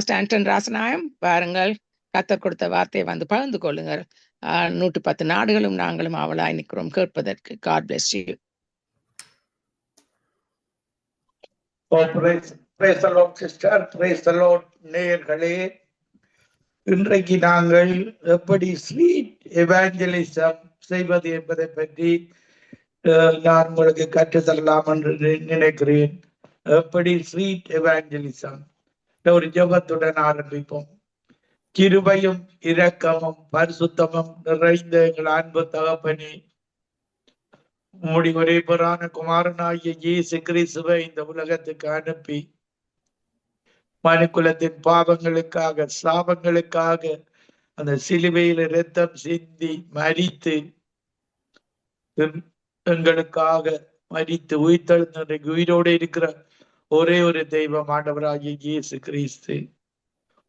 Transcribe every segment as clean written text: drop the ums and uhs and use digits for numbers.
Pastor Anton ராசநாயம் பாருங்கள், கத்தர் கொடுத்த வார்த்தையை வந்து பகிர்ந்து கொள்ளுங்கள். 110 நாடுகளும் நாங்களும் அவளாய் நிற்கிறோம் கேட்பதற்கு. God bless you. Praise the Lord sister, praise the Lord நேயர்களே. இன்றைக்கு நாங்கள் எப்படி ஸ்வீட் எவாஞ்சலிசம் செய்வது என்பதை பற்றி நான் உங்களுக்கு கற்றுத்தரலாம் என்று நினைக்கிறேன். எப்படி ஸ்வீட் எவாஞ்சலிசம் ஒரு ஜெபத்துடன் ஆரம்பிப்போம். கிருபையும் இரக்கமும் பரிசுத்தமும் நிறைந்த எங்கள் அன்பு தகப்பனே, உம்முடைய ஒரே பேரான குமாரனாகிய இயேசு கிறிஸ்துவை இந்த உலகத்துக்கு அனுப்பி மனுக்குலத்தின் பாவங்களுக்காக சாபங்களுக்காக அந்த சிலுவையில் இரத்தம் சிந்தி மரித்து எங்களுக்காக மரித்து உயிர்த்தெழுந்த உயிரோடு இருக்கிற ஒரே ஒரு தெய்வம் ஆண்டவராகிய இயேசு கிறிஸ்து.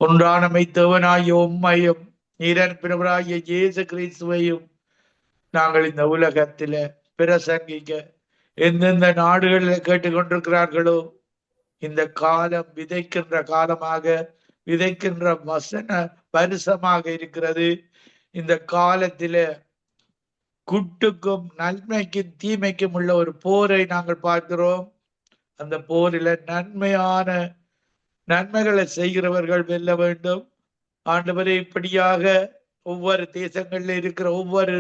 ஒன்றான மெய்த்தவனாகிய உம்மையும் நீரன்பினவராகிய இயேசு கிறிஸ்துவையும் நாங்கள் இந்த உலகத்தில பிரசங்கிக்க எந்தெந்த நாடுகளில் கேட்டுக்கொண்டிருக்கிறார்களோ, இந்த காலம் விதைக்கின்ற காலமாக, விதைக்கின்ற வசன வருஷமாக இருக்கிறது. இந்த காலத்தில குட்டுக்கும் நன்மைக்கும் தீமைக்கும் உள்ள ஒரு போரை நாங்கள் பார்க்கிறோம். அந்த போரில நன்மைகளை செய்கிறவர்கள் வெல்ல வேண்டும். ஆண்டவரே, இப்படியாக ஒவ்வொரு தேசங்களில் இருக்கிற ஒவ்வொரு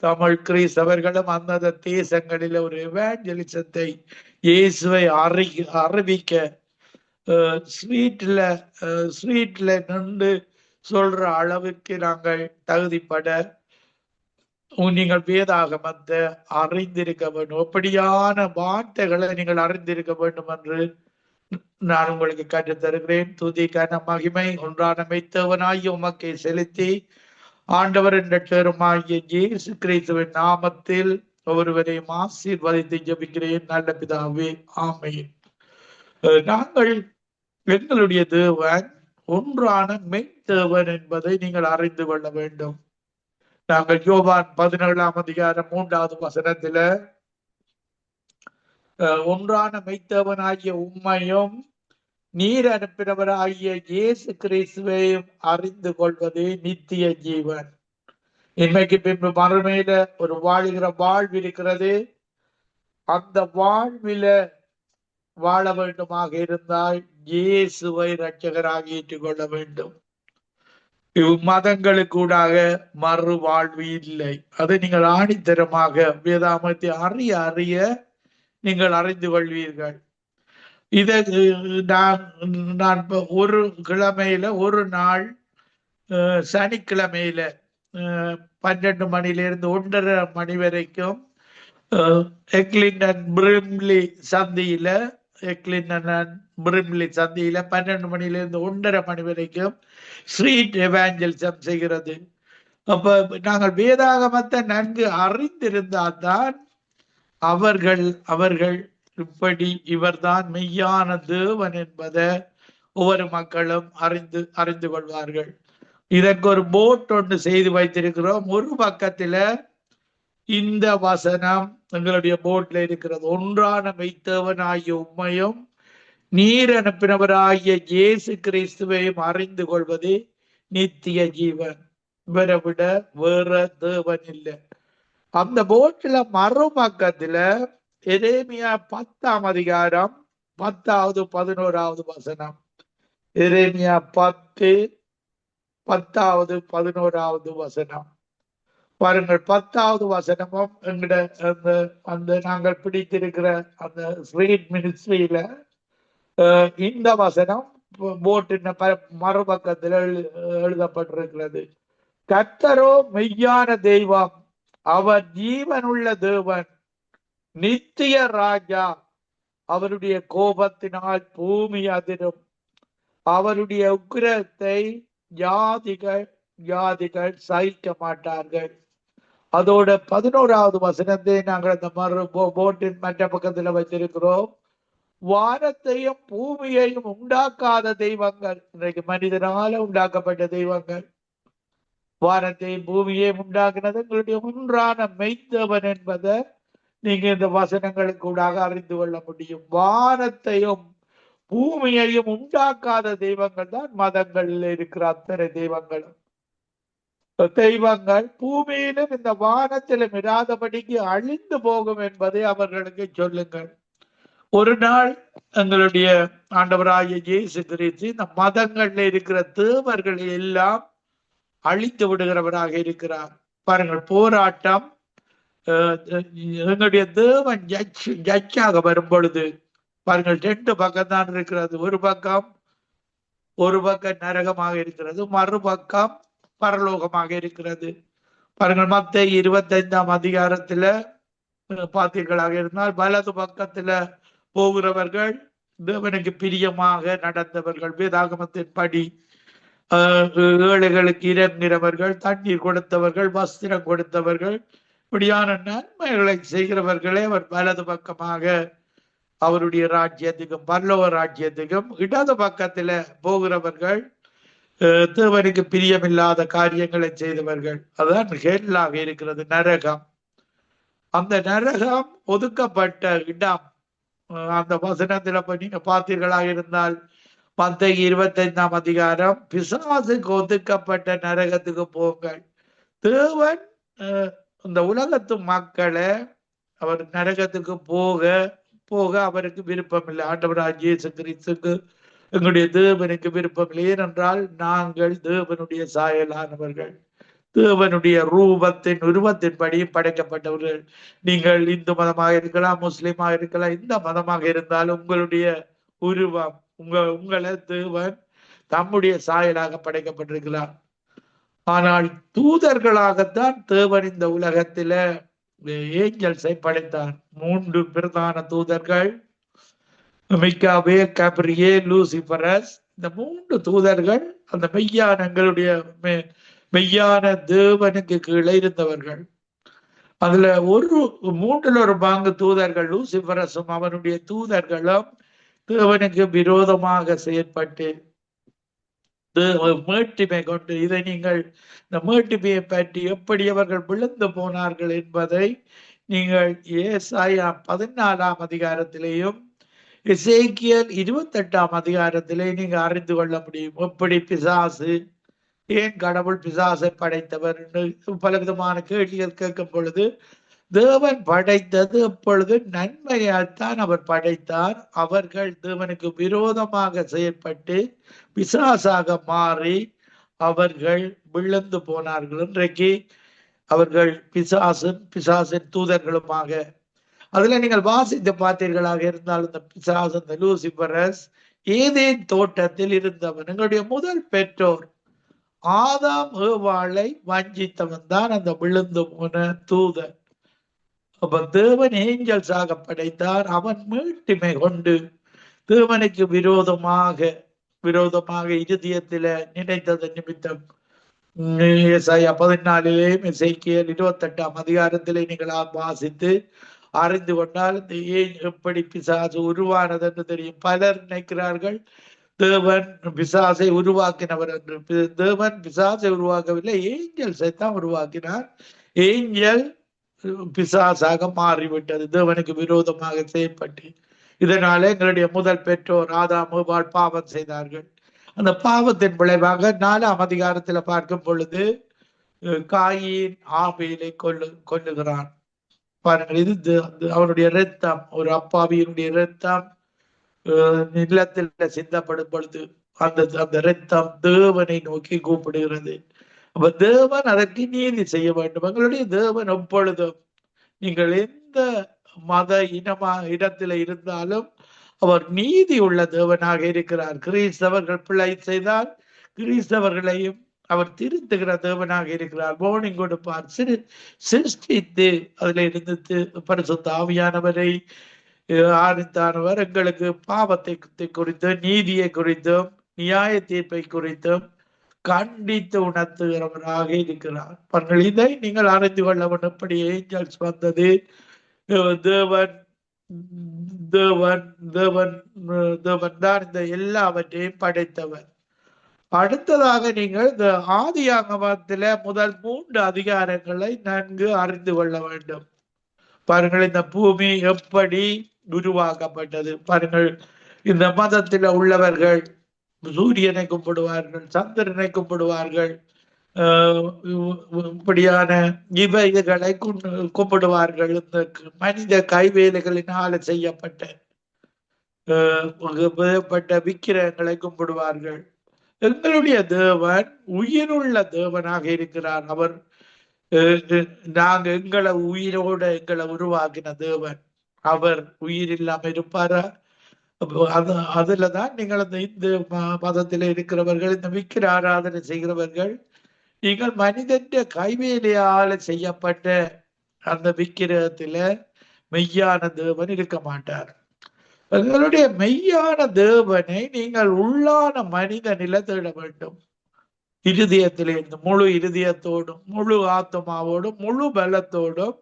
தமிழ் கிறிஸ்தவர்களும் அந்தந்த தேசங்களில ஒரு எவாஞ்சலிசத்தை இயேசுவை அறிவிக்க ஸ்வீட்ல நின்று சொல்ற அளவுக்கு நாங்கள் தகுதிப்பட நீங்கள் வேதாகமத்தை அறிந்திருக்க வேண்டும். அப்படியான வார்த்தைகளை நீங்கள் அறிந்திருக்க வேண்டும் என்று நான் உங்களுக்கு கற்றுத் தருகிறேன். துதி கன மகிமை ஒன்றான மெய்த்தவனாகிய உமக்கை செலுத்தி ஆண்டவர் என்ற பெருமாகிய இயேசு கிறிஸ்துவின் நாமத்தில் ஒருவரையும் ஆசீர்வதித்து ஜெபிக்கிறேன். நல்ல பிதாவே, ஆமென். நாங்கள் எங்களுடைய தேவன் ஒன்றான மெய்த்தேவன் என்பதை நீங்கள் அறிந்து கொள்ள வேண்டும். நாங்கள் யோவான் 17ஆம் அதிகாரம் 3வது வசனத்தில ஒன்றான மெய்த்தேவனாகிய உம்மையும் நீர் அனுப்பினவராகிய இயேசு கிறிஸ்துவையும் அறிந்து கொள்வதே நித்திய ஜீவன். இன்மைக்கு பின்பு மறுமையில ஒரு வாழுகிற வாழ்வு இருக்கிறது. அந்த வாழ்வில வாழ வேண்டுமாக இருந்தால் இயேசுவை இரட்சகராக ஏற்றுக்கொள்ள வேண்டும். மதங்களுக்கூடாக மறு வாழ்வு இல்லை. அதை நீங்கள் ஆணித்தரமாக வேதாகமத்தை அறிய அறிய நீங்கள் அறிந்து கொள்வீர்கள். இதை நான் ஒரு கிழமையில ஒரு நாள் சனிக்கிழமையில 12 மணிலிருந்து 1:30 மணி வரைக்கும் எக்லிண்டன் பிரிம்லி சந்தியில 12 மணிலிருந்து 1:30 மணி வரைக்கும் ஸ்ட்ரீட் எவாஞ்சலிசம் செய்கிறது. அப்ப நாங்கள் வேதாகமத்தை நன்கு அறிந்திருந்தால்தான் அவர்கள் இப்படி இவர்தான் மெய்யான தேவன் என்பதை ஒவ்வொரு மக்களும் அறிந்து கொள்வார்கள். இதற்கு ஒரு போட் ஒன்று செய்து வைத்திருக்கிறோம். ஒரு பக்கத்துல இந்த வசனம் எங்களுடைய போட்ல இருக்கிறது. ஒன்றான மெய்த்தேவனாகிய உம்மையும் நீர் அனுப்பினவராகிய இயேசு கிறிஸ்துவையும் அறிந்து கொள்வது நித்திய ஜீவன். இவரை விட வேற தேவன் இல்லை. அந்த போட்ல மறுபக்கத்துல எரேமியா 10ஆம் அதிகாரம் 10வது 11வது வசனம். எரேமியா 10 10வது 11வது வசனம் பாருங்கள். 10வது வசனமும் எங்கட அந்த நாங்கள் பிடித்திருக்கிற அந்த ஸ்ட்ரீட் மினிஸ்ட்ரியில இந்த வசனம் போட்டின் மறுபக்கத்தில் எழுதப்பட்டிருக்கிறது. கர்த்தரோ மெய்யான தெய்வம், அவர் ஜீவனுள்ள தேவன், நித்திய ராஜா. அவருடைய கோபத்தினால் பூமி அதிரும், அவருடைய உக்கிரத்தை ஜாதிகள் சகிக்க மாட்டார்கள். அதோட 11வது வசனத்தை நாங்கள் அந்த போட்டின் மற்ற பக்கத்துல வச்சிருக்கிறோம். வானத்தையும் பூமியையும் உண்டாக்காத தெய்வங்கள், இன்றைக்கு மனிதனால உண்டாக்கப்பட்ட தெய்வங்கள், வானத்தையும் பூமியையும் உண்டாக்குனது எங்களுடைய ஒன்றான மெய்த்தேவன் என்பதை நீங்க இந்த வசனங்களுக்கு ஊடாக அறிந்து கொள்ள முடியும். வானத்தையும் பூமியையும் உண்டாக்காத தெய்வங்கள் தான் மதங்களில் இருக்கிற அத்தனை தெய்வங்களும். தெய்வங்கள் பூமியிலும் இந்த வானத்திலும் இராதபடிக்கு அழிந்து போகும் என்பதை அவர்களுக்கு சொல்லுங்கள். ஒரு நாள் எங்களுடைய ஆண்டவராகிய இயேசு கிறிஸ்து இந்த மதங்கள்ல இருக்கிற தேவர்களை எல்லாம் அழித்து விடுகிறவராக இருக்கிறார். பாருங்கள், போராட்டம். எங்களுடைய தேவன் ஜட்ஜாக வரும் பொழுது பாருங்கள், 2 பக்கம் தான் இருக்கிறது. ஒரு பக்கம் நரகமாக இருக்கிறது, மறுபக்கம் பரலோகமாக இருக்கிறது. பாருங்கள், மத்தேயு 25ஆம் அதிகாரத்துல பார்த்தீர்களாக இருந்தால் வலது பக்கத்துல போகிறவர்கள் தேவனுக்கு பிரியமாக நடந்தவர்கள், வேதாகமத்தின் படி ஏழைகளுக்கு இறங்கிறவர்கள், தண்ணீர் கொடுத்தவர்கள், வஸ்திரம் கொடுத்தவர்கள், இப்படியான நன்மைகளை செய்கிறவர்களே அவர் வலது பக்கமாக அவருடைய ராஜ்யத்துக்கும் பரலோக ராஜ்யத்துக்கும். இடது பக்கத்துல போகிறவர்கள் தேவனுக்கு பிரியமில்லாத காரியங்களை செய்தவர்கள். அதுதான் ஹெல்லாக இருக்கிறது, நரகம். அந்த நரகம் ஒதுக்கப்பட்ட இடம். அந்த வசனத்துல நீங்க பார்த்தீர்களாக இருந்தால் மத்தேயு 25ஆம் அதிகாரம், பிசாசுக்கு ஒதுக்கப்பட்ட நரகத்துக்கு போங்கள். தேவன் இந்த உலகத்து மக்களை அவர் நரகத்துக்கு போக அவருக்கு விருப்பம் இல்லை. ஆண்டவராகிய இயேசு கிறிஸ்துக்கு, எங்களுடைய தேவனுக்கு விருப்பம் இல்லை. ஏனென்றால் நாங்கள் தேவனுடைய சாயலானவர்கள், தேவனுடைய உருவத்தின்படி படைக்கப்பட்டவர்கள். நீங்கள் இந்து மதமாக இருக்கலாம், முஸ்லிமாக இருக்கலாம், எந்த மதமாக இருந்தாலும் உங்களுடைய உருவம், உங்களை தேவன் தம்முடைய சாயலாக படைக்கப்பட்டிருக்கிறார். ஆனால் தூதர்களாகத்தான் தேவன் இந்த உலகத்தில ஏஞ்சல்ஸை படைத்தார். 3 பிரதான தூதர்கள், மிக்காவேல், கப்ரியேல், லூசிபரஸ். இந்த 3 தூதர்கள் அந்த மெய்யான தேவனுக்கு கீழே இருந்தவர்கள். அதுல 3 பங்கு தூதர்கள், லூசிபரஸும் அவனுடைய தூதர்களும் தேவனுக்கு விரோதமாக செயற்பட்டு மேட்டிமை கொண்டு, இதை நீங்கள் இந்த மேட்டிமையை பற்றி எப்படி அவர்கள் விழுந்து போனார்கள் என்பதை நீங்கள் ஏசாயா 14ஆம் அதிகாரத்திலேயும் எசேக்கியேல் 28ஆம் அதிகாரத்திலே நீங்க அறிந்து கொள்ள முடியும். எப்படி பிசாசு, ஏன் கடவுள் பிசாசை படைத்தவர் என்று பல விதமான கேள்விகள் கேட்கும் பொழுது, தேவன் படைத்தது எப்பொழுது நன்மையால்தான் அவர் படைத்தார். அவர்கள் தேவனுக்கு விரோதமாக செயற்பட்டு பிசாசாக மாறி அவர்கள் விழுந்து போனார்கள். இன்றைக்கு அவர்கள் பிசாசின் தூதர்களுமாக. அதுல நீங்கள் வாசித்து பார்த்தீர்களாக இருந்தால், இந்த பிசாசு, இந்த லூசிபரஸ் ஏதேன் தோட்டத்தில் இருந்தவன். எங்களுடைய முதல் பெற்றோர் ஆதாம் ஏவாளை வஞ்சித்தவன் தான் அந்த விழுந்து போன தூதன். அப்ப தேவன் ஏஞ்சல்ஸாக படைத்தார். அவன் மீட்டிமை கொண்டு தேவனுக்கு விரோதமாக இருதயத்தில நினைத்தது நிமித்தம் ஏசாயா 14 எசேக்கியேல் 28ஆம் அதிகாரத்திலே நீங்கள் வாசித்து அறிந்து கொண்டால் எப்படி பிசாசு உருவானது என்று தெரியும். பலர் நினைக்கிறார்கள் தேவன் பிசாசை உருவாக்கினவர் என்று. தேவன் பிசாசை உருவாக்கவில்லை, ஏஞ்சல்ஸை தான் உருவாக்கினார். ஏஞ்சல் பிசாசாக மாறிவிட்டது, தேவனுக்கு விரோதமாக செயற்பட்டு. இதனால எங்களுடைய முதல் பெற்றோர் ஆதாம் ஏவாள் பாவம் செய்தார்கள். அந்த பாவத்தின் விளைவாக 4ஆம் அதிகாரத்துல பார்க்கும் பொழுது காயின் ஆபேலை கொல்லுகிறான். பாருங்கள், இது அவனுடைய இரத்தம், ஒரு அப்பாவியினுடைய இரத்தம் நிலத்தில் சிந்தப்படும் பொழுது அந்த இரத்தம் தேவனை நோக்கி கூப்பிடுகிறது. அப்ப தேவன் அதற்கு நீதி செய்ய வேண்டும். எங்களுடைய தேவன் எப்பொழுதும், நீங்கள் எந்த மத இடத்துல இருந்தாலும் அவர் நீதி உள்ள தேவனாக இருக்கிறார். கிறிஸ்தவர்கள் பிழை செய்தால் கிறிஸ்தவர்களையும் அவர் திருத்துகிற தேவனாக இருக்கிறார். வார்னிங் கொடுப்பார். சிருஷ்டித்து அதுல இருந்து பரிசுத்த ஆவியானவரை ஆரித்தானவர் எங்களுக்கு பாவத்தை குறித்தும் நீதியை குறித்தும் நியாய தீர்ப்பை குறித்தும் கண்டித்து உணர்த்துகிறவராக இருக்கிறார். இதை நீங்கள் அறிந்து கொள்ள வேண்டும். எப்படி ஏஞ்சல்ஸ் வந்தது, தேவன் தேவன் தேவன் தேவன் தான் இந்த எல்லாவற்றையும் படைத்தவர். அடுத்ததாக நீங்கள் இந்த ஆதியாகமத்தில முதல் 3 அதிகாரங்களை நன்கு அறிந்து கொள்ள வேண்டும். பாருங்கள், இந்த பூமி எப்படி உருவாக்கப்பட்டது. பாருங்கள், இந்த மதத்தில் உள்ளவர்கள் சூரியனை கும்பிடுவார்கள், சந்திரனை கும்பிடுவார்கள், இப்படியான இவைகளை கும்பிடுவார்கள். இந்த மனித கைவேலைகளினால செய்யப்பட்ட விக்கிரகங்களை கும்பிடுவார்கள். எங்களுடைய தேவன் உயிருள்ள தேவனாக இருக்கிறார். அவர் நாங்க எங்களை உயிரோட எங்களை உருவாக்கின தேவன். அவர் உயிர் இல்லாம இருப்பாரா? அதுலதான் நீங்கள் அந்த இந்து மதத்தில இருக்கிறவர்கள், இந்த விக்கிர ஆராதனை செய்கிறவர்கள், நீங்கள் மனிதன் கைவேலையால செய்யப்பட்ட அந்த விக்கிரகத்தில மெய்யான தேவன் இருக்க மாட்டார். எங்களுடைய மெய்யான தேவனை நீங்கள் உள்ளான மனிதனில தேட வேண்டும். இருதயத்திலிருந்து முழு இருதயத்தோடும், முழு ஆத்மாவோடும், முழு பலத்தோடும்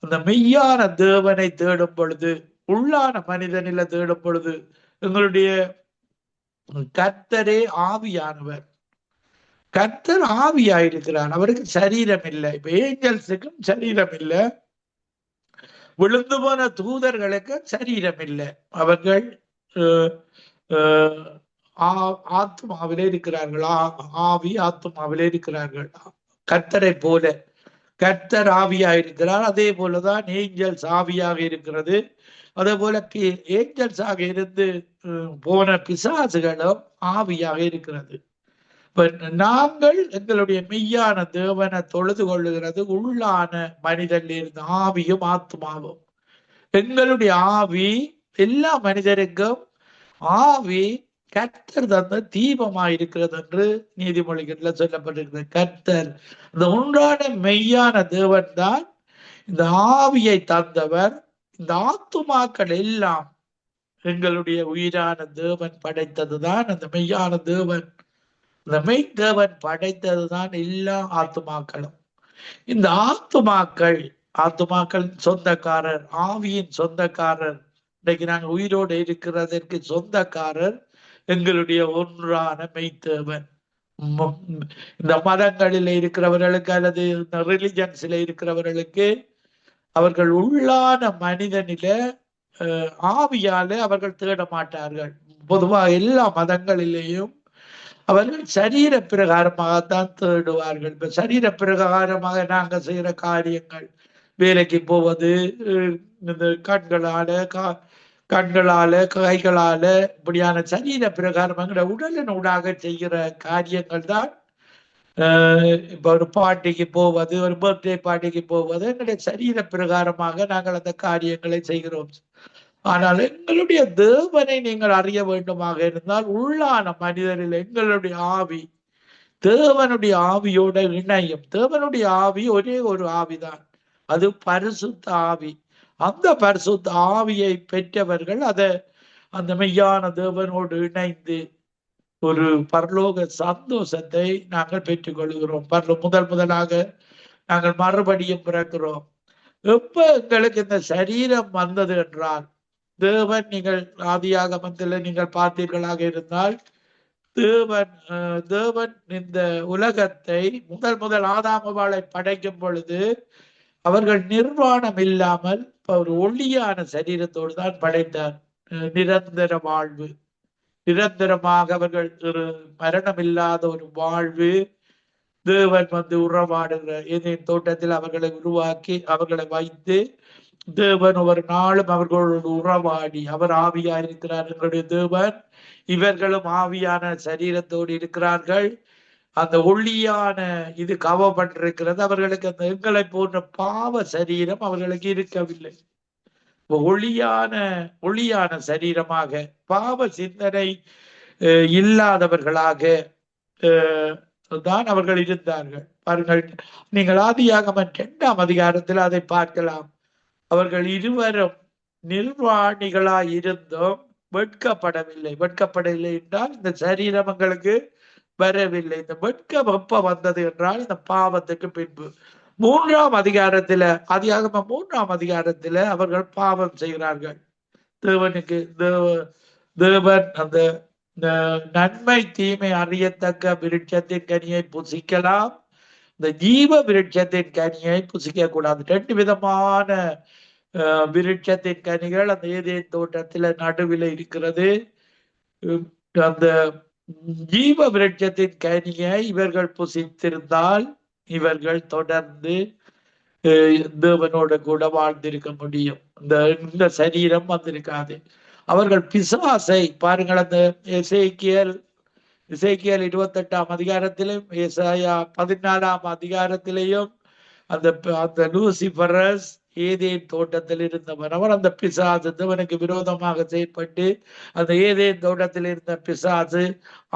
அந்த மெய்யான தேவனை தேடும் பொழுது, உள்ளான மனிதனில தேடும் பொழுது, எங்களுடைய கர்த்தரே ஆவியானவர். கர்த்தர் ஆவியாயிருக்கிறார். அவருக்கு சரீரம் இல்லை. இப்ப ஏஞ்சல்ஸுக்கும் சரீரம் இல்லை, விழுந்து போன தூதர்களுக்கு சரீரம் இல்லை. அவர்கள் ஆத்மாவிலே இருக்கிறார்கள். ஆவி ஆத்மாவிலே இருக்கிறார்கள். கர்த்தரை போல கர்த்தர் ஆவியாக இருக்கிறார். அதே போலதான் ஏஞ்சல்ஸ் ஆவியாக இருக்கிறது. அதே போல ஏஞ்சல்ஸாக இருந்து போன பிசாசுகளும் ஆவியாக இருக்கிறது. நாங்கள் எங்களுடைய மெய்யான தேவனை தொழுது கொள்ளுகிறது உள்ளான மனிதனில் இருந்து ஆவியும் ஆத்மாவும். எங்களுடைய ஆவி எல்லா மனிதருக்கும் ஆவி கர்த்தர் தந்த தீபமாயிருக்கிறது என்று நீதிமொழிகள்ல சொல்லப்பட்டிருக்கிறது. கர்த்தர் இந்த உண்டான மெய்யான தேவன் தான் இந்த ஆவியை தந்தவர். இந்த ஆத்துமாக்கள் எல்லாம் எங்களுடைய உயிரான தேவன் படைத்ததுதான். அந்த மெய்யான தேவன், இந்த மெய் தேவன் படைத்ததுதான் எல்லா ஆத்துமாக்களும். இந்த ஆத்துமாக்கள் சொந்தக்காரர், ஆவியின் சொந்தக்காரர். இன்னைக்கு நாங்க உயிரோடு இருக்கிறதற்கு சொந்தக்காரர் எங்களுடைய ஒன்றான மெய்த்தேவன். இந்த மதங்களில் இருக்கிறவர்களுக்கு அல்லது இந்த ரிலிஜன்ஸ்ல இருக்கிறவர்களுக்கு அவர்கள் உள்ளான மனிதனில ஆவியால அவர்கள் தேட மாட்டார்கள். பொதுவாக எல்லா மதங்களிலேயும் அவர்கள் சரீர பிரகாரமாகத்தான் தேடுவார்கள். இப்ப சரீர பிரகாரமாக நாங்க செய்யற காரியங்கள், வேலைக்கு போவது, இந்த கண்களால கைகளால இப்படியான சரீர பிரகாரம் உடலினூடாக செய்கிற காரியங்கள் தான். இப்ப ஒரு பாட்டிக்கு போவது, ஒரு பர்த்டே பார்ட்டிக்கு போவது எங்களுடைய சரீர பிரகாரமாக நாங்கள் அந்த காரியங்களை செய்கிறோம். ஆனால் எங்களுடைய தேவனை நீங்கள் அறிய வேண்டுமாக இருந்தால் உள்ளான மனிதரில் எங்களுடைய ஆவி தேவனுடைய ஆவியோட இணையும். தேவனுடைய ஆவி ஒரே ஒரு ஆவிதான், அது பரிசுத்த ஆவி. அந்த பரிசுத்த ஆவியை பெற்றவர்கள் அந்த மெய்யான தேவனோடு இணைந்து ஒரு பரலோக சந்தோஷத்தை நாங்கள் பெற்றுக் கொள்கிறோம். முதலாக நாங்கள் மறுபடியும் பிறக்கிறோம். எப்ப எங்களுக்கு இந்த சரீரம் வந்தது என்றால், தேவன், நீங்கள் ஆதியாகமத்தில் நீங்கள் பார்த்தீர்களாக இருந்தால், தேவன் இந்த உலகத்தை முதல் ஆதாமவாளை படைக்கும் பொழுது அவர்கள் நிர்வாணம் இல்லாமல் ஒரு ஒளியான சரீரத்தோடு தான் படைத்தார். நிரந்தர வாழ்வு, நிரந்தரமாக அவர்கள் ஒரு மரணம் இல்லாத ஒரு வாழ்வு. தேவன் உறவாடுகிற ஏதேன் தோட்டத்தில் அவர்களை உருவாக்கி அவர்களை வைத்து தேவன் ஒவ்வொரு நாளும் அவர்களோடு உறவாடி, அவர் ஆவியா இருக்கிறார் எங்களுடைய தேவன், இவர்களும் ஆவியான சரீரத்தோடு இருக்கிறார்கள். அந்த ஒளியான இது கவப்பட்டிருக்கிறது. அவர்களுக்கு அந்த எங்களை போன்ற பாவ சரீரம் அவர்களுக்கு இருக்கவில்லை. ஒளியான சரீரமாக, பாவ சிந்தனை இல்லாதவர்களாக தான் அவர்கள் இருந்தார்கள். பாருங்கள், நீங்கள் ஆதியாகமம் 2ஆம் அதிகாரத்தில் அதை பார்க்கலாம். அவர்கள் இருவரும் நிர்வாணிகளாய் இருந்தும் வெட்கப்படவில்லை என்றால் இந்த சரீரம் எங்களுக்கு வரவில்லை. இந்த வெப்ப வந்தது என்றால் இந்த பாவத்துக்கு பின்பு 3ஆம் அதிகாரத்துல, ஆதியாகமம் 3ஆம் அதிகாரத்துல அவர்கள் பாவம் செய்கிறார்கள். தேவன் அந்த நன்மை தீமை அறியத்தக்க விருட்சத்தின் கனியை புசிக்கலாம், இந்த ஜீவ விருட்சத்தின் கனியை புசிக்க கூடாது. 2 விதமான விருட்சத்தின் கனிகள் அந்த ஏதேன் தோட்டத்துல நடுவில் இருக்கிறது. அந்த ஜீவ விருட்சத்தின் கனியை இவர்கள் புசித்திருந்தால் இவர்கள் தொடர்ந்து தேவனோட கூட வாழ்ந்திருக்க முடியும். இந்த சரீரம் வந்திருக்காது. அவர்கள் பிசாசை பாருங்கள், அந்த இசைக்கியல் 28ஆம் அதிகாரத்திலும் ஏசாயா 14ஆம் அதிகாரத்திலேயும் அந்த அந்த லூசிபரஸ் ஏதேன் தோட்டத்தில் இருந்தவன். அவன் அந்த பிசாசு தேவனுக்கு விரோதமாக செயற்பட்டு அந்த ஏதேன் தோட்டத்தில் இருந்த பிசாசு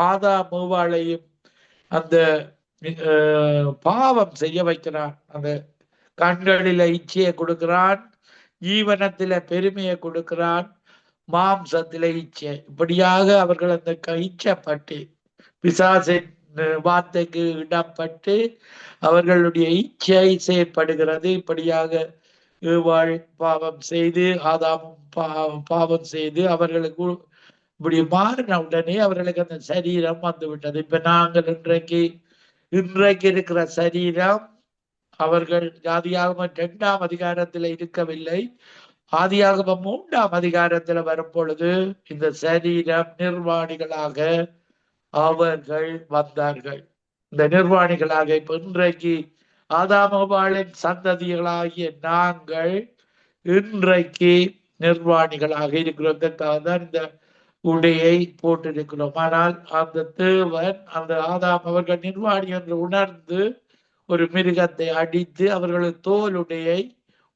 ஆதாம் ஏவாளையும் அந்த பாவம் செய்ய வைக்கிறான். அந்த கண்களில இச்சையை கொடுக்கிறான், ஜீவனத்தில பெருமையை கொடுக்கிறான், மாம்சத்தில இச்சை. இப்படியாக அவர்கள் அந்த இச்சைப்பட்டு பிசாசின் வார்த்தைக்கு இடப்பட்டு அவர்களுடைய இச்சை செயற்படுகிறது. இப்படியாக ஏவாள் பாவம் செய்து ஆதாமும் பாவம் செய்து அவர்களுக்கு இப்படி மாறின உடனே அவர்களுக்கு அந்த சரீரம் வந்து விட்டது. இப்ப நாங்கள் இன்றைக்கு இருக்கிற சரீரம் அவர்கள் ஆதியாகமம் 2ஆம் அதிகாரத்துல இருக்கவில்லை. ஆதியாகமம் 3ஆம் அதிகாரத்துல வரும் பொழுது இந்த சரீரம் நிர்வாணிகளாக அவர்கள் வந்தார்கள். இந்த நிர்வாணிகளாக இப்ப இன்றைக்கு ஆதாமபாளின் சந்ததிகளாகிய நாங்கள் இன்றைக்கு நிர்வாணிகளாக இருக்கிறோம். தான் இந்த உடையை போட்டிருக்கிறோம். ஆனால் அந்த தேவன் அந்த ஆதாம் அவர்கள் நிர்வாணி என்று உணர்ந்து ஒரு மிருகத்தை அடித்து அவர்களுக்கு தோலுடையை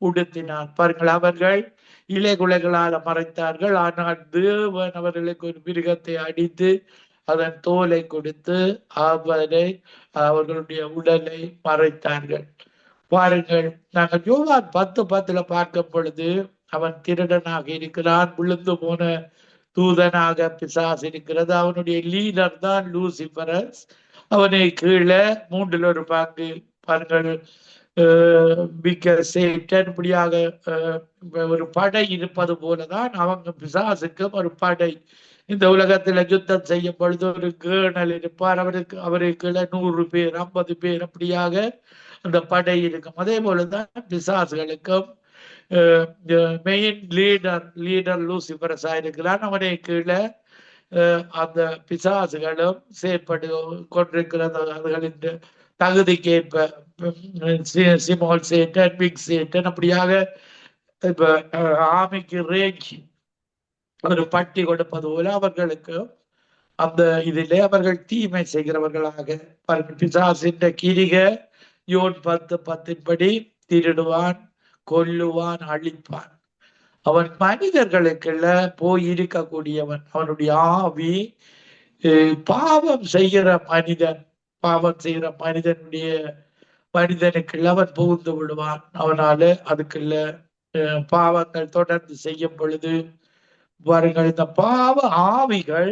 உடுத்தினான். பாருங்கள், அவர்கள் இலைகுலைகளால் மறைத்தார்கள். ஆனால் தேவன் அவர்களுக்கு ஒரு மிருகத்தை அடித்து அதன் தோலை கொடுத்து அவர்களுடைய உடலை மறைத்தார்கள். பாருங்கள், நாங்கள் யோவான் 10:10 பார்க்கும் பொழுது அவன் திருடனாக இருக்கிறான், விழுந்து போன தூதனாக பிசாசு இருக்கிறது. அவனுடைய லீடர் தான் லூசிபரஸ். அவனை கீழே 3 பங்கு பாருங்கள் இப்படியாக ஒரு படை இருப்பது போலதான் அவங்க பிசாசுக்கும் ஒரு படை. இந்த உலகத்துல யுத்தம் செய்யும் பொழுது ஒரு கேர்னல் இருப்பார், அவருக்கு 100 பேர் 50 பேர் அப்படியாக அந்த படை இருக்கும். அதே போலதான் பிசாசுகளுக்கும் மெயின் லீடர் லூசிபரஸா இருக்கிறான். அவனை கீழே அந்த பிசாசுகளும் செயற்படு கொண்டிருக்கிறது. அதுகளின் தகுதிக்கேற்ப ஸ்மால் சேட்டன், பிக் சேட்டன் அப்படியாக இப்ப ஆமைக்கு ரேஞ்ச் ஒரு பட்டி கொடுப்பது போல அவர்களுக்கு அந்த இதிலே அவர்கள் தீமை செய்கிறவர்களாக பிசாசின் கிரிக யோன் 10:10 திருடுவான், கொல்லுவான், அழிப்பான். அவன் மனிதர்களுக்குள்ள போய் இருக்கக்கூடியவன். அவனுடைய ஆவி பாவம் செய்கிற மனிதனுக்குள்ள அவன் புகுந்து விடுவான். அவனால அதுக்குள்ள பாவங்கள் தொடர்ந்து செய்யும் பொழுது பாருங்கள், இந்த பாவ ஆவிகள்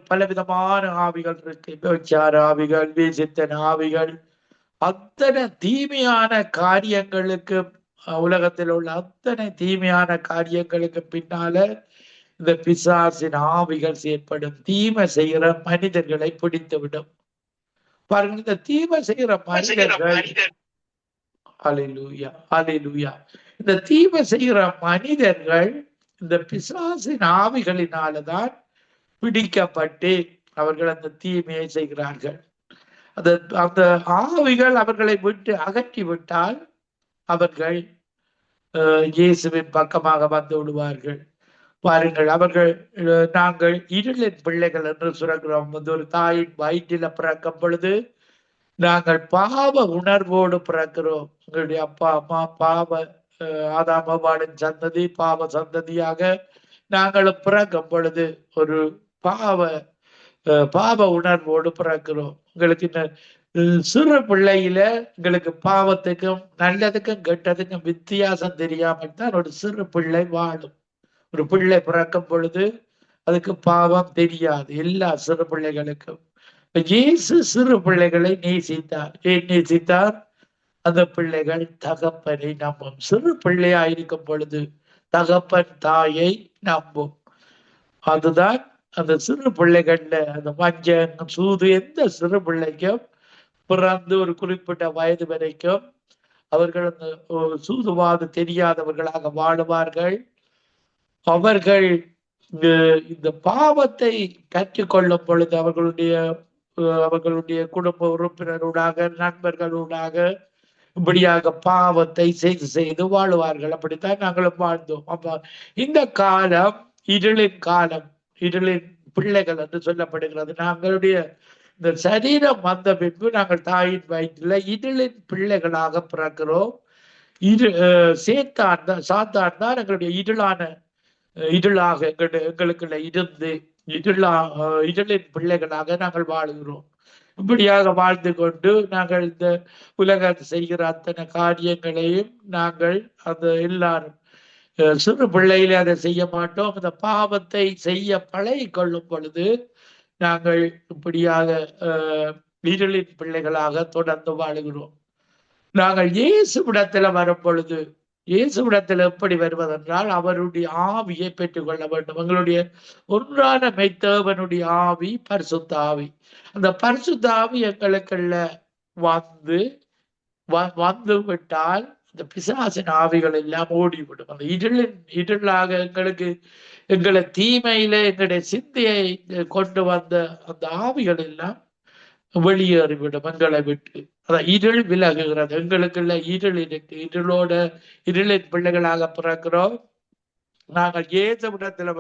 பலவிதமான ஆவிகள் இருக்கு. விபச்சார ஆவிகள், வேசித்தன ஆவிகள், அத்தனை தீமையான காரியங்களுக்கு உலகத்தில் உள்ள அத்தனை தீமையான காரியங்களுக்கு பின்னால இந்த பிசாசின் ஆவிகள் செயற்படும். தீமை செய்கிற மனிதர்களை பிடித்து விடும். பாருங்கள், இந்த தீமை செய்கிற மனிதர்கள் இந்த தீமை செய்கிற மனிதர்கள் இந்த பிசாசின் ஆவிகளினாலதான் பிடிக்கப்பட்டு அவர்கள் அந்த தீமையை செய்கிறார்கள். அந்த ஆவிகள் அவர்களை விட்டு அகற்றி விட்டால் அவர்கள் இயேசுவின் பக்கமாக வந்து விடுவார்கள். பாருங்கள், அவர்கள் நாங்கள் இருளின் பிள்ளைகள் என்று சொல்கிறோம். ஒரு தாயின் வயிற்றில பிறக்கும் பொழுது நாங்கள் பாவ உணர்வோடு பிறக்கிறோம். எங்களுடைய அப்பா அம்மா ஆதாம் ஏவாளின் சந்ததி பாவ சந்ததியாக நாங்கள் பிறக்கும் பொழுது ஒரு பாவ உணர்வோடு பிறக்கிறோம். உங்களுக்கு இந்த சிறு பிள்ளையில எங்களுக்கு பாவத்துக்கும் நல்லதுக்கும் கெட்டதுக்கும் வித்தியாசம் தெரியாமல் தான் ஒரு சிறு பிள்ளை வாழும். ஒரு பிள்ளை பிறக்கும் பொழுது அதுக்கு பாவம் தெரியாது, எல்லா சிறு பிள்ளைகளுக்கும். இயேசு சிறு பிள்ளைகளை நேசித்தார். ஏன் நேசித்தார்? அந்த பிள்ளைகள் தகப்பனை நம்பும். சிறு பிள்ளையா இருக்கும் பொழுது தகப்பன் தாயை நம்பும். அதுதான் அந்த சிறு பிள்ளைகள்ல அந்த மஞ்சள் சூது எந்த சிறு பிள்ளைக்கும் பிறந்து ஒரு குறிப்பிட்ட வயது வரைக்கும் அவர்கள் அந்த சூதுவாது தெரியாதவர்களாக வாழுவார்கள். அவர்கள் இந்த பாவத்தை கற்றுக்கொள்ளும் பொழுது அவர்களுடைய குடும்ப உறுப்பினருடாக, நண்பர்களூடாக இப்படியாக பாவத்தை செய்து செய்து வாழுவார்கள். அப்படித்தான் நாங்களும் வாழ்ந்தோம். அப்ப இந்த காலம் இருளின் காலம், இருளின் பிள்ளைகள் என்று சொல்லப்படுகிறது. நாங்களுடைய இந்த சரீரம் வந்த பின்பு நாங்கள் தாயின் வயிற்றில் இருளின் பிள்ளைகளாக பிறக்கிறோம். சாத்தான் தான் எங்களுடைய இருளாக எங்களுக்குள்ள இருந்து இருளின் பிள்ளைகளாக நாங்கள் வாழுகிறோம். இப்படியாக வாழ்ந்து கொண்டு நாங்கள் இந்த உலகத்தை செய்கிற அத்தனை காரியங்களையும் நாங்கள் அந்த எல்லாரும் சிறு பிள்ளையில அதை செய்ய மாட்டோம். அந்த பாவத்தை செய்ய பழகி கொள்ளும் பொழுது நாங்கள் இப்படியாக இருளின் பிள்ளைகளாக தொடர்ந்து வாழுகிறோம். நாங்கள் இயேசுவிடத்துல வரும் பொழுது, இயேசுவிடத்தில் எப்படி வருவதென்றால் அவருடைய ஆவியை பெற்றுக்கொள்ள வேண்டும். எங்களுடைய ஒன்றான மெய்த்தேவனுடைய ஆவி பரிசுத்த ஆவி. அந்த பரிசுத்த ஆவி எங்களுக்குள்ள வந்து விட்டால் அந்த பிசாசின் ஆவிகள் எல்லாம் ஓடிவிடும். அந்த இருளாக எங்களை தீமையில எங்களுடைய சிந்தையை கொண்டு வந்த அந்த ஆவிகள் எல்லாம் வெளியேறிவிடும் எங்களை விட்டு. அதான் இருள் விலகுகிறது. எங்களுக்குள்ள இருள் இருக்கு. இருளின் பிள்ளைகளாக பிறக்கிறோம். நாங்கள் இயேசுவிடத்துல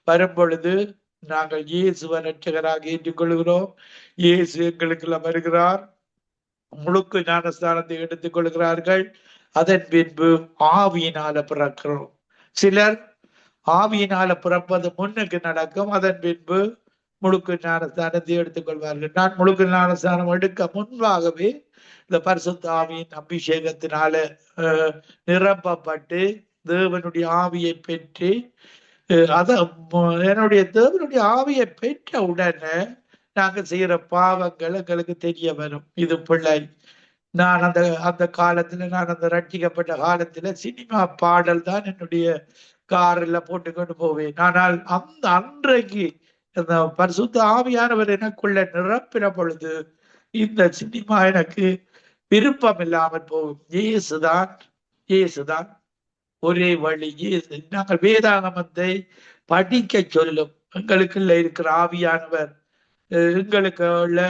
வரும் பொழுது நாங்கள் இயேசுவை ரட்சகராக ஏற்றுக்கொள்கிறோம். இயேசு எங்களுக்குள்ள வருகிறார். முழுக்கு ஞானஸ்தானத்தை எடுத்துக் கொள்கிறார்கள். அதன் பின்பு ஆவியினால பிறக்கிறோம். சிலர் ஆவியினால பிறப்பது முன்னுக்கு நடக்கும். அதன் பின்பு முழுக்கு ஞானஸ்தானத்தை எடுத்துக்கொள்வார்கள். நான் முழுக்கு ஞானஸ்தானம் எடுக்க முன்பாகவே இந்த பரிசுத்த ஆவியின் அபிஷேகத்தினால நிரப்பப்பட்டு தேவனுடைய ஆவியை பெற்று தேவனுடைய ஆவியை பெற்ற உடனே நாங்கள் செய்யற பாவங்கள் எங்களுக்கு தெரிய வரும். இது பிள்ளை. நான் அந்த காலத்துல, நான் அந்த ரட்சிக்கப்பட்ட காலத்துல சினிமா பாடல் தான் என்னுடைய காரில் போட்டுக்கொண்டு போவேன். ஆனால் அன்றைக்கு அந்த பரிசுத்த ஆவியானவர் எனக்குள்ள நிரப்பின பொழுது இந்த சினிமா எனக்கு விருப்பம் இல்லாமல் போகும். இயேசுதான் ஒரே வழி. இயேசு. நாங்கள் வேதாகமத்தை படிக்க சொல்லும். எங்களுக்குள்ள இருக்கிற ஆவியானவர் எங்களுக்குள்ள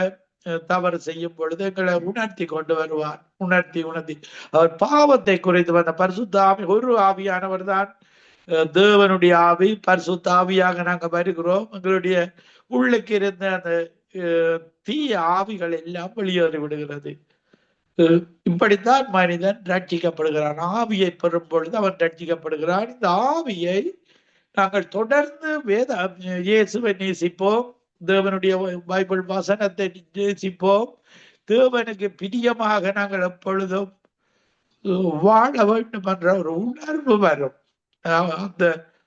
தவறு செய்யும் பொழுது எங்களை உணர்த்தி கொண்டு வருவார். உணர்த்தி அவர் பாவத்தை குறைத்து வந்த பரிசுத்த ஆவி ஒரு ஆவியானவர் தான் தேவனுடைய ஆவி. பரிசுத்த ஆவியாக நாங்க வருகிறோம். எங்களுடைய உள்ளுக்கு இருந்த அந்த தீய ஆவிகள் எல்லாம் வெளியேறி விடுகிறது. இப்படித்தான் மனிதன் ரட்சிக்கப்படுகிறான். ஆவியை பெறும் பொழுது அவன் ரட்சிக்கப்படுகிறான். இந்த ஆவியை நாங்கள் தொடர்ந்து இயேசுவை நேசிப்போம். தேவனுடைய பைபிள் வசனத்தை நேசிப்போம். தேவனுக்கு பிரியமாக நாங்கள் எப்பொழுதும் வாழ வேண்டும் என்ற ஒரு உணர்வு வரும்.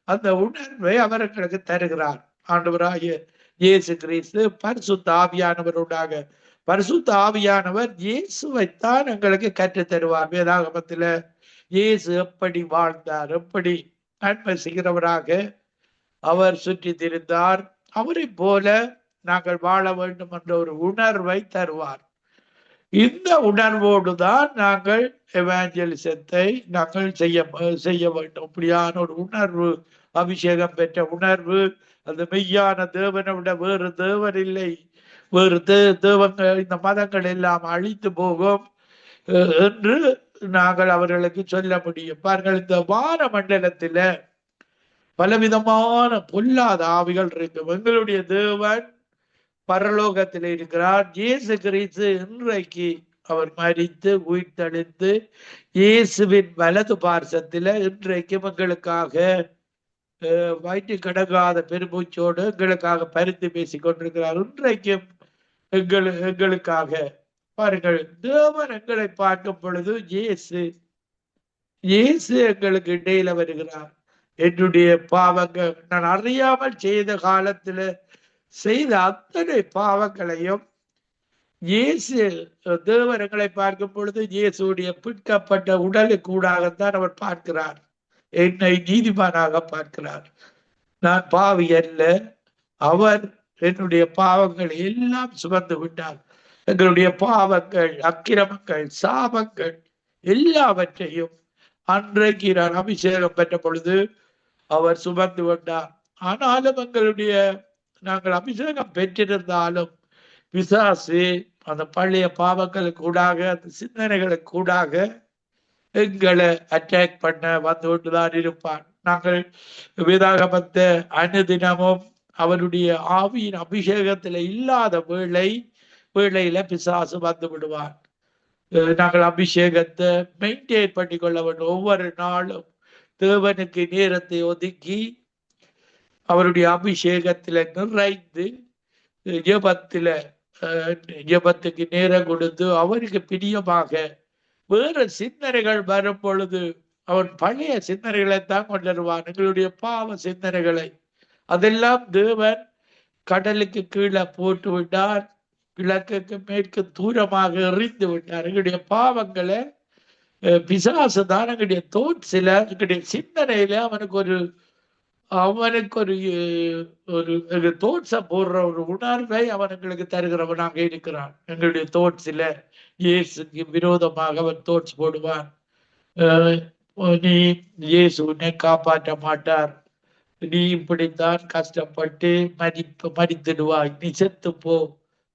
அந்த உணர்வை அவர்களுக்கு தருகிறார் ஆண்டவராகிய இயேசு கிறிஸ்து பரிசுத்த ஆவியானவருடாக. பரிசுத்த ஆவியானவர் இயேசுவைத்தான் எங்களுக்கு கற்றுத் தருவார். வேதாகமத்துல இயேசு எப்படி வாழ்ந்தார், எப்படி நன்மை செய்கிறவராக அவர் சுற்றி திரிந்தார், அவரை போல நாங்கள் வாழ வேண்டும் என்ற ஒரு உணர்வை தருவார். இந்த உணர்வோடுதான் நாங்கள் எவாஞ்சலிசத்தை நாங்கள் செய்ய வேண்டும். அப்படியான ஒரு உணர்வு, அபிஷேகம் பெற்ற உணர்வு. அந்த மெய்யான தேவனை விட வேறு தேவன் இல்லை, வேறு தேவங்கள், இந்த மதங்கள் எல்லாம் அழித்து போகும் என்று நாங்கள் அவர்களுக்கு சொல்ல முடியும். பாருங்கள், இந்த வான மண்டலத்தில பலவிதமான பொல்லாத ஆவிகள் இருக்கு. எங்களுடைய தேவன் பரலோகத்தில் இருக்கிறார். இயேசு கிறிஸ்து இன்றைக்கு அவர் மரித்து உயிர்த்தெழுந்து இயேசுவின் வலது பார்சத்தில இன்றைக்கும் எங்களுக்காக வயிற்று கடங்காத பெருமூச்சோடு எங்களுக்காக பரிந்து பேசிக் கொண்டிருக்கிறார். இன்றைக்கும் எங்களுக்காக பாருங்கள், தேவன் எங்களை பார்க்கும் பொழுது இயேசு எங்களுக்கு இடையில வருகிறார். என்னுடைய பாவங்கள், நான் அறியாமல் செய்த காலத்துல செய்த அத்தனை பாவங்களையும் இயேசு தேவன் எங்களை பார்க்கும் பொழுது இயேசுடைய பிற்கப்பட்ட உடலுக்கு கூடாகத்தான் அவர் பார்க்கிறார். என்னை நீதிமானாக பார்க்கிறார். நான் பாவி அல்ல, அவர் என்னுடைய பாவங்கள் எல்லாம் சுமந்து விட்டார். எங்களுடைய பாவங்கள், அக்கிரமங்கள், சாபங்கள் எல்லாவற்றையும் அன்றைக்கு நான் அபிஷேகம் பெற்ற பொழுது அவர் சுமந்து கொண்டார். ஆனாலும் நாங்கள் அபிஷேகம் பெற்றிருந்தாலும் பிசாசு அந்த பழைய பாவங்களுக்கு கூடாக அந்த சிந்தனைகளுக்கு கூடாக எங்களை அட்டாக் பண்ண வந்து கொண்டுதான் இருப்பான். நாங்கள் வேதாகமத்தை அனுதினமும் அவருடைய ஆவியின் அபிஷேகத்துல இல்லாத வேளையில பிசாசு வந்து விடுவான். நாங்கள் அபிஷேகத்தை மெயின்டைன் பண்ணி கொள்ள வேண்டும். ஒவ்வொரு நாளும் தேவனுக்கு நேரத்தை ஒதுக்கி அவருடைய அபிஷேகத்துல நிறைந்து ஜெபத்துக்கு நேரம் கொடுத்து அவருக்கு பிரியமாக வேற சிந்தனைகள் வரும் பொழுது அவன் பழைய சிந்தனைகளை தான் கொண்டிருவான். எங்களுடைய பாவ சிந்தனைகளை அதெல்லாம் தேவன் கடலுக்கு கீழே போட்டு விட்டார், கிழக்குக்கு மேற்கு தூரமாக எறிந்து விட்டார். எங்களுடைய பாவங்களை பிசாசு தான் எங்களுடைய தோட்சில எங்களுடைய சிந்தனையில அவனுக்கு ஒரு தோட்ஸ போடுற ஒரு உணர்வை அவன் எங்களுக்கு தருகிறவனாக இருக்கிறான். எங்களுடைய தோட்ஸில இயேசுக்கு விரோதமாக அவன் தோட்ஸ் போடுவான். நீ இயேசு உன்னை காப்பாற்ற மாட்டார், நீ இப்படித்தான் கஷ்டப்பட்டு மடித்திடுவாய், நீ செத்து போ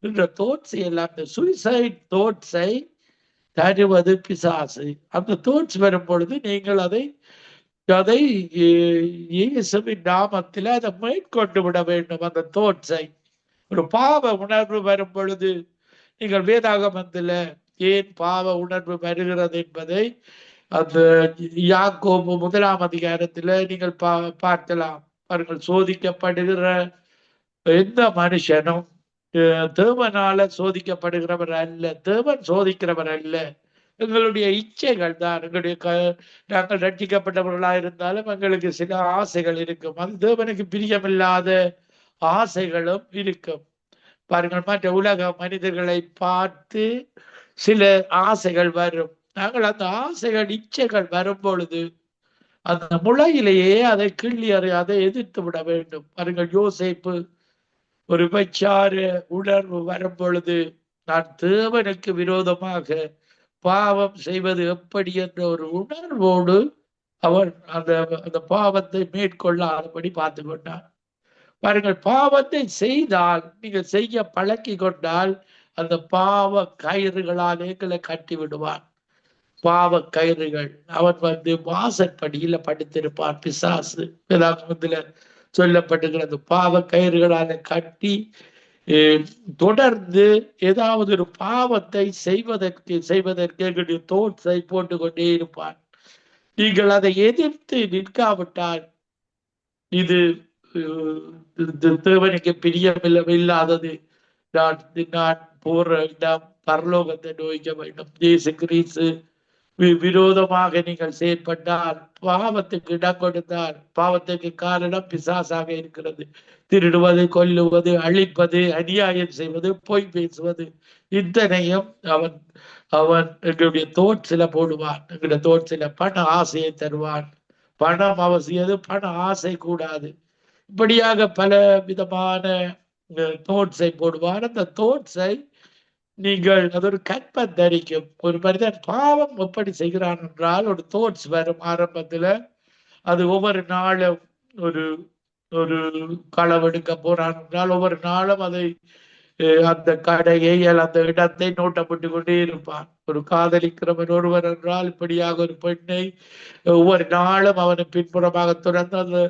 என்ற தோட்ஸ் எல்லாம், இந்த சூசைட் தோட்ஸை தருவது பிசாசு. அந்த தோட்ஸ் வரும் பொழுது நீங்கள் அதை இயேசுவின் நாமத்தில் அதை மேற்கொண்டு விட வேண்டும். அந்த தோட்ஸை ஒரு பாவ உணர்வு வரும் பொழுது நீங்கள் வேதாகமத்தில் ஏன் பாவ உணர்வு வருகிறது என்பதை அந்த யாக்கோபு 1ஆம் அதிகாரத்துல நீங்கள் பார்க்கலாம். அவர்கள் சோதிக்கப்படுகிற எந்த மனுஷனும் தேவனால சோதிக்கப்படுகிறவர் அல்ல, தேவன் சோதிக்கிறவர் அல்ல, எங்களுடைய இச்சைகள் தான். நாங்கள் ரட்சிக்கப்பட்டவர்களா இருந்தாலும் எங்களுக்கு சில ஆசைகள் இருக்கும், அது தேவனுக்கு பிரியமில்லாத ஆசைகளும் இருக்கும். பாருங்கள், மற்ற உலக மனிதர்களை பார்த்து சில ஆசைகள் வரும். நாங்கள் அந்த ஆசைகள் இச்சைகள் வரும் பொழுது அந்த முளையிலேயே அதை கிள்ளி அதை எதிர்த்து விட வேண்டும். பாருங்கள், யோசேப்பு ஒரு விபச்சார உணர்வு வரும் பொழுது நான் தேவனுக்கு விரோதமாக பாவம் செய்வது எப்படி என்ற ஒரு உணர்வோடு அவன் அந்த பாவத்தை மேற்கொள்ளாதபடி பார்த்து கொண்டான். பாருங்கள், பாவத்தை செய்தால் நீங்கள் செய்ய பழக்கி கொண்டால் அந்த பாவ கயிறுகளால் எங்களை கட்டி விடுவான். பாவ கயிறுகள், அவன் வாசற்படியில படுத்திருப்பான். பிசாசு வேதாகமத்துல சொல்லப்பட்டுகிறது. பாவ கயிறுகளால கட்டி தொடர்ந்து ஏதாவது ஒரு பாவத்தை செய்வதற்கு எங்களுடைய தோற்றை போட்டு கொண்டே இருப்பான். நீங்கள் அதை எதிர்த்து நிற்காவிட்டால் இது தேவனுக்கு பிரியமில்லாதது. நான் போற இடம் பரலோகத்தை நோய்க்க வேண்டும். இயேசு கிறிஸ்து விரோதமாக நீங்கள் செயற்பட்டால், பாவத்துக்கு இடம் கொடுத்தால், பாவத்துக்கு காரணம் பிசாசாக இருக்கிறது. திருடுவது, கொல்லுவது, அழிப்பது, அநியாயம் செய்வது, பொய் பேசுவது, இத்தனையும் அவன் எங்களுடைய தோற்சில போடுவான். எங்களுடைய தோற்சில பண ஆசையை தருவான். பணம் அவசியது, பண ஆசை கூடாது. இப்படியாக பல விதமான தோட்ஸை போடுவான். அந்த தோட்ஸை நீங்கள் அது ஒரு கற்பந்தரிக்கும். ஒரு மனிதன் பாவம் எப்படி செய்கிறான் என்றால் ஒரு தோட்ஸ் வரும் ஆரம்பத்துல. அது ஒவ்வொரு நாளும் ஒரு களவெடுக்க போறான் என்றால் ஒவ்வொரு நாளும் அதை அந்த கடையை அந்த இடத்தை நோட்டப்பட்டு கொண்டே இருப்பான். ஒரு காதலிக்கிறவன் ஒருவர் என்றால் இப்படியாக ஒரு பெண்ணை ஒவ்வொரு நாளும் அவனை பின்புறமாக தொடர்ந்து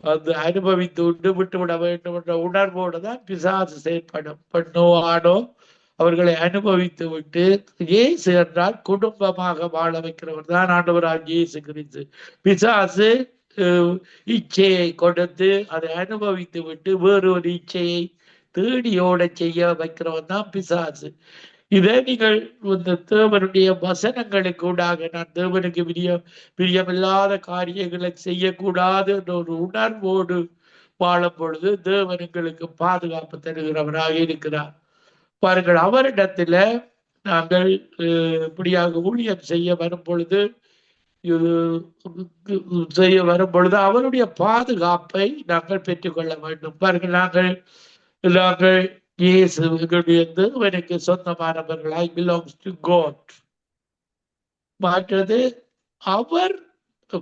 அது அனுபவித்து விட்டு விட வேண்டும் என்ற உணர்வோடு தான் பிசாசு செயற்படும். பெண்ணோ ஆணோ அவர்களை அனுபவித்து விட்டு, இயேசு என்றால் குடும்பமாக வாழ வைக்கிறவர் தான் ஆண்டவராகிய இயேசு கிறிஸ்து. பிசாசு இச்சையை கொடுத்து அதை அனுபவித்து விட்டு வேறு ஒரு இச்சையை தேடியோட செய்ய வைக்கிறவன் தான் பிசாசு. இதை நீங்கள் இந்த தேவனுடைய வசனங்களுக்கு ஊடாக, நான் தேவனுக்கு பிரியமில்லாத காரியங்களை செய்யக்கூடாது என்ற ஒரு உணர்வோடு வாழும் பொழுது தேவனுங்களுக்கு பாதுகாப்பு தருகிறவராக இருக்கிறார். பாருங்கள், அவரிடத்துல நாங்கள் இப்படியாக ஊழியம் செய்ய வரும் பொழுது அவருடைய பாதுகாப்பை நாங்கள் பெற்றுக்கொள்ள வேண்டும். பாருங்கள், நாங்கள் இயேசு எங்களுடைய தேவனுக்கு சொந்தமானவர்களாய், belongs to God. மாற்றது அவர்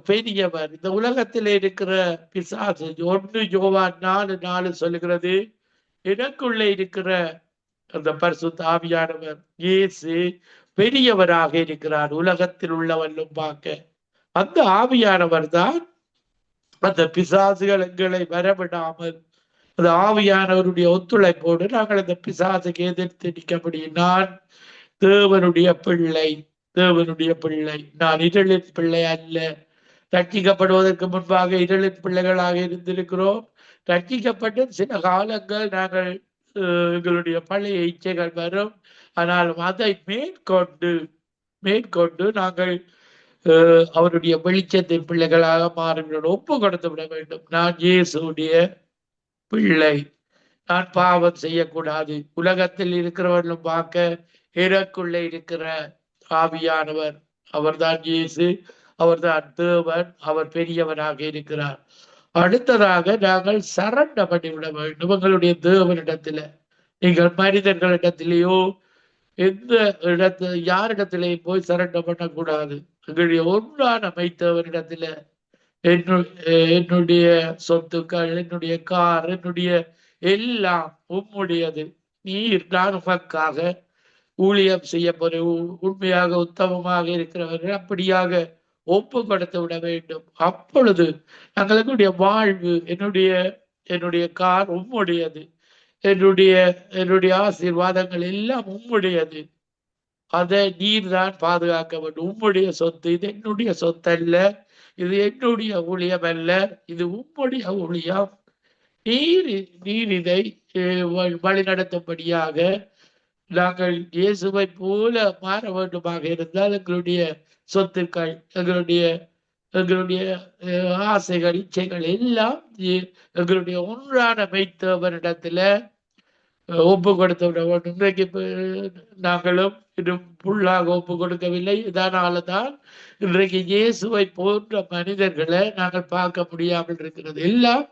பெரியவர். இந்த உலகத்தில் இருக்கிற பிசாசு 1 யோவான் 4:4 சொல்லுகிறது, எனக்குள்ளே இருக்கிற அந்த பரிசுத்த ஆவியானவர் இயேசு பெரியவராக இருக்கிறார் உலகத்தில் உள்ளவர்களும் பார்க்க. அந்த ஆவியானவர் தான் அந்த பிசாசுகள் எங்களை வரவிடாமல், அந்த ஆவியானவருடைய ஒத்துழைப்போடு நாங்கள் அந்த பிசாசுக்கு எதிர்த்து நிற்க முடியும். நான் தேவனுடைய பிள்ளை, தேவனுடைய பிள்ளை, நான் இருளின் பிள்ளை அல்ல. ரட்சிக்கப்படுவதற்கு முன்பாக இருளின் பிள்ளைகளாக இருந்திருக்கிறோம். ரட்சிக்கப்பட்டு சில காலங்கள் நாங்கள் எங்களுடைய பழைய இச்சைகள் வரும். ஆனாலும் அதை மேற்கொண்டு நாங்கள் அவருடைய வெளிச்சத்தின் பிள்ளைகளாக மாறுகிறோம். ஒப்பு கொடுத்து விட வேண்டும். நான் இயேசுடைய பிள்ளை, நான் பாவம் செய்யக்கூடாது. உலகத்தில் இருக்கிறவர்களும் பார்க்க எனக்குள்ளே இருக்கிற ஆவியானவர், அவர்தான் இயேசு, அவர்தான் தேவன், அவர் பெரியவராக இருக்கிறார். அடுத்ததாக நாங்கள் சரண்ட பண்ணிவிட வேண்டும் எங்களுடைய தேவனிடத்துல. நீங்கள் மனிதர்களிடத்திலேயோ எந்த யாரிடத்திலேயும் போய் சரண்ட பண்ணக்கூடாது. எங்களுடைய ஒன்றான மைத்தவனிடத்துல என்னுடைய சொத்துக்கள், என்னுடைய கார், என்னுடைய எல்லாம் உம்முடையது. நீர் நான் உமக்காக ஊழியம் செய்ய போற உண்மையாக உத்தமமாக இருக்கிறவர்கள் அப்படியாக ஒப்பு கொடுத்து விட வேண்டும். அப்பொழுது எங்களுடைய வாழ்வு, என்னுடைய கார் உம்முடையது, என்னுடைய ஆசீர்வாதங்கள் எல்லாம் உம்முடையது. அதை நீர் தான் பாதுகாக்க வேண்டும். உம்முடைய சொத்து, இது என்னுடைய சொத்து அல்ல, இது என்னுடைய ஊழியம் அல்ல, இது உம்முடைய ஊழியம். நீர் இதை வழிநடத்தும்படியாக நாங்கள் இயேசுவை போல மாற வேண்டுமாக இருந்தால் எங்களுடைய சொத்துக்கள், எங்களுடைய ஆசைகள், இச்சைகள் எல்லாம் எங்களுடைய ஒன்றான மைத்தவரிடத்துல ஒப்பு கொடுத்து விட வேண்டும். இன்றைக்கு நாங்களும் இன்னும் புல்லாக ஒப்பு கொடுக்கவில்லை. இதனால்தான் இன்றைக்கு இயேசுவை போன்ற மனிதர்களை நாங்கள் பார்க்க முடியாமல் இருக்கிறது. எல்லாம்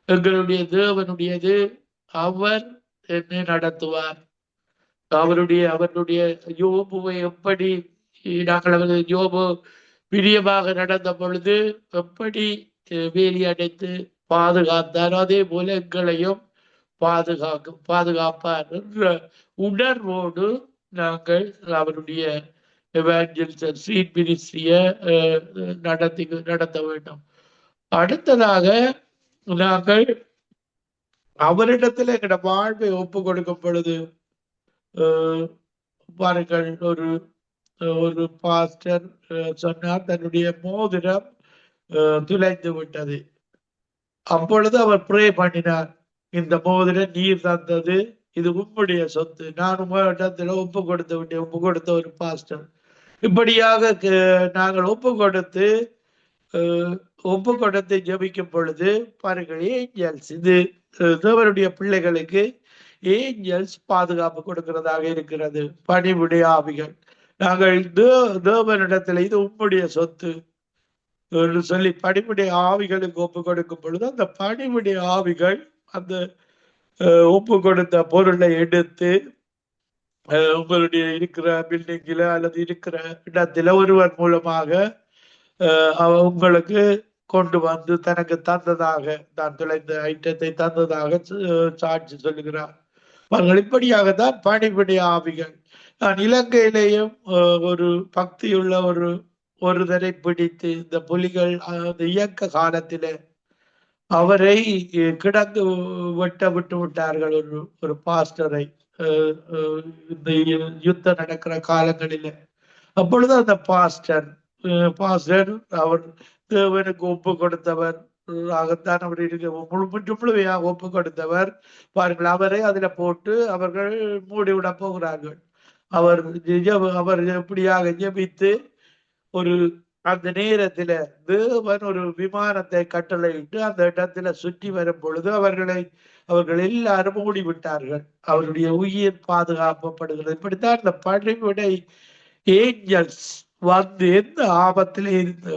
எங்களுடைய தேவனுடையது. அவர் என்னை நடத்துவார். அவருடைய யோபுவை எப்படி நாங்கள் யோபு பிரியமாக நடந்த பொழுது எப்படி வேலி அடைத்து பாதுகாத்தார், அதே போல எங்களையும் பாதுகாப்பார் என்ற உணர்வோடு நாங்கள் அவருடைய எவாஞ்சலிசம் ஸ்ட்ரீட் மினிஸ்ட்ரிய நடத்த வேண்டும். அடுத்ததாக நாங்கள் அவரிடத்துல எங்களோட வாழ்வை ஒப்பு கொடுக்கும் பொழுது பாருங்கள், ஒரு பாஸ்டர் சொன்னார் தன்னுடைய மோதிரம் துளைந்து விட்டது. அப்பொழுது அவர் ப்ரே பண்ணினார், இந்த மோதிரம் நீர் தந்தது, இது உம்முடைய சொத்து, நான் உங்களிடத்துல ஒப்பு கொடுத்த ஒரு பாஸ்டர். இப்படியாக நாங்கள் ஒப்பு கொடுத்து ஜபிக்கும் பொழுது பாருங்கள், ஏஞ்சல்ஸ், இது தேவனுடைய பிள்ளைகளுக்கு ஏஞ்சல்ஸ் பாதுகாப்பு கொடுக்கிறதாக இருக்கிறது. பணிவுடைய ஆவிகள், நாங்கள் தேவனிடத்துல இது உம்முடைய சொத்து என்று சொல்லி பணிவுடைய ஆவிகளுக்கு ஒப்பு கொடுக்கும் பொழுது அந்த பணிவுடைய ஆவிகள் அந்த ஒப்பு கொடுத்த பொருளை எடுத்து உங்களுடைய இருக்கிற பில்டிங்கில அல்லது இருக்கிற இடத்துல ஒருவர் மூலமாக உங்களுக்கு கொண்டு வந்து தனக்கு தந்ததாக, தான் தொலைந்த ஐட்டத்தை தந்ததாக சாட்சி சொல்லுகிறார். அவர்கள் இப்படியாகத்தான் பணிபுடைய ஆவிகள். நான் இலங்கையிலேயும் ஒரு பக்தியுள்ள ஒருவரை பிடித்து இந்த புலிகள் அந்த இயக்க காலத்திலே அவரை கிடந்து விட்டு விட்டார்கள். ஒரு பாஸ்டரை இந்த யுத்தம் நடக்கிற காலங்களில. அப்பொழுது அந்த பாஸ்டர் அவர் தேவனுக்கு ஒப்பு கொடுத்தவர் ஆகத்தான் அவர் முழுமையாக ஒப்பு கொடுத்தவர். பாருங்கள், அவரை அதுல போட்டு அவர்கள் மூடிவிட போகிறார்கள். அவர் எப்படியாக ஜெபித்து அந்த நேரத்துல தேவன் ஒரு விமானத்தை கட்டளையிட்டு அந்த இடத்துல சுற்றி வரும் பொழுது அவர்கள் எல்லாரும் மூடிவிட்டார்கள். அவருடைய உயிர் பாதுகாக்கப்படுகிறது. இப்படித்தான் இந்த பணிவிடை ஏஞ்சல்ஸ் வந்து எந்த ஆபத்திலே இருந்து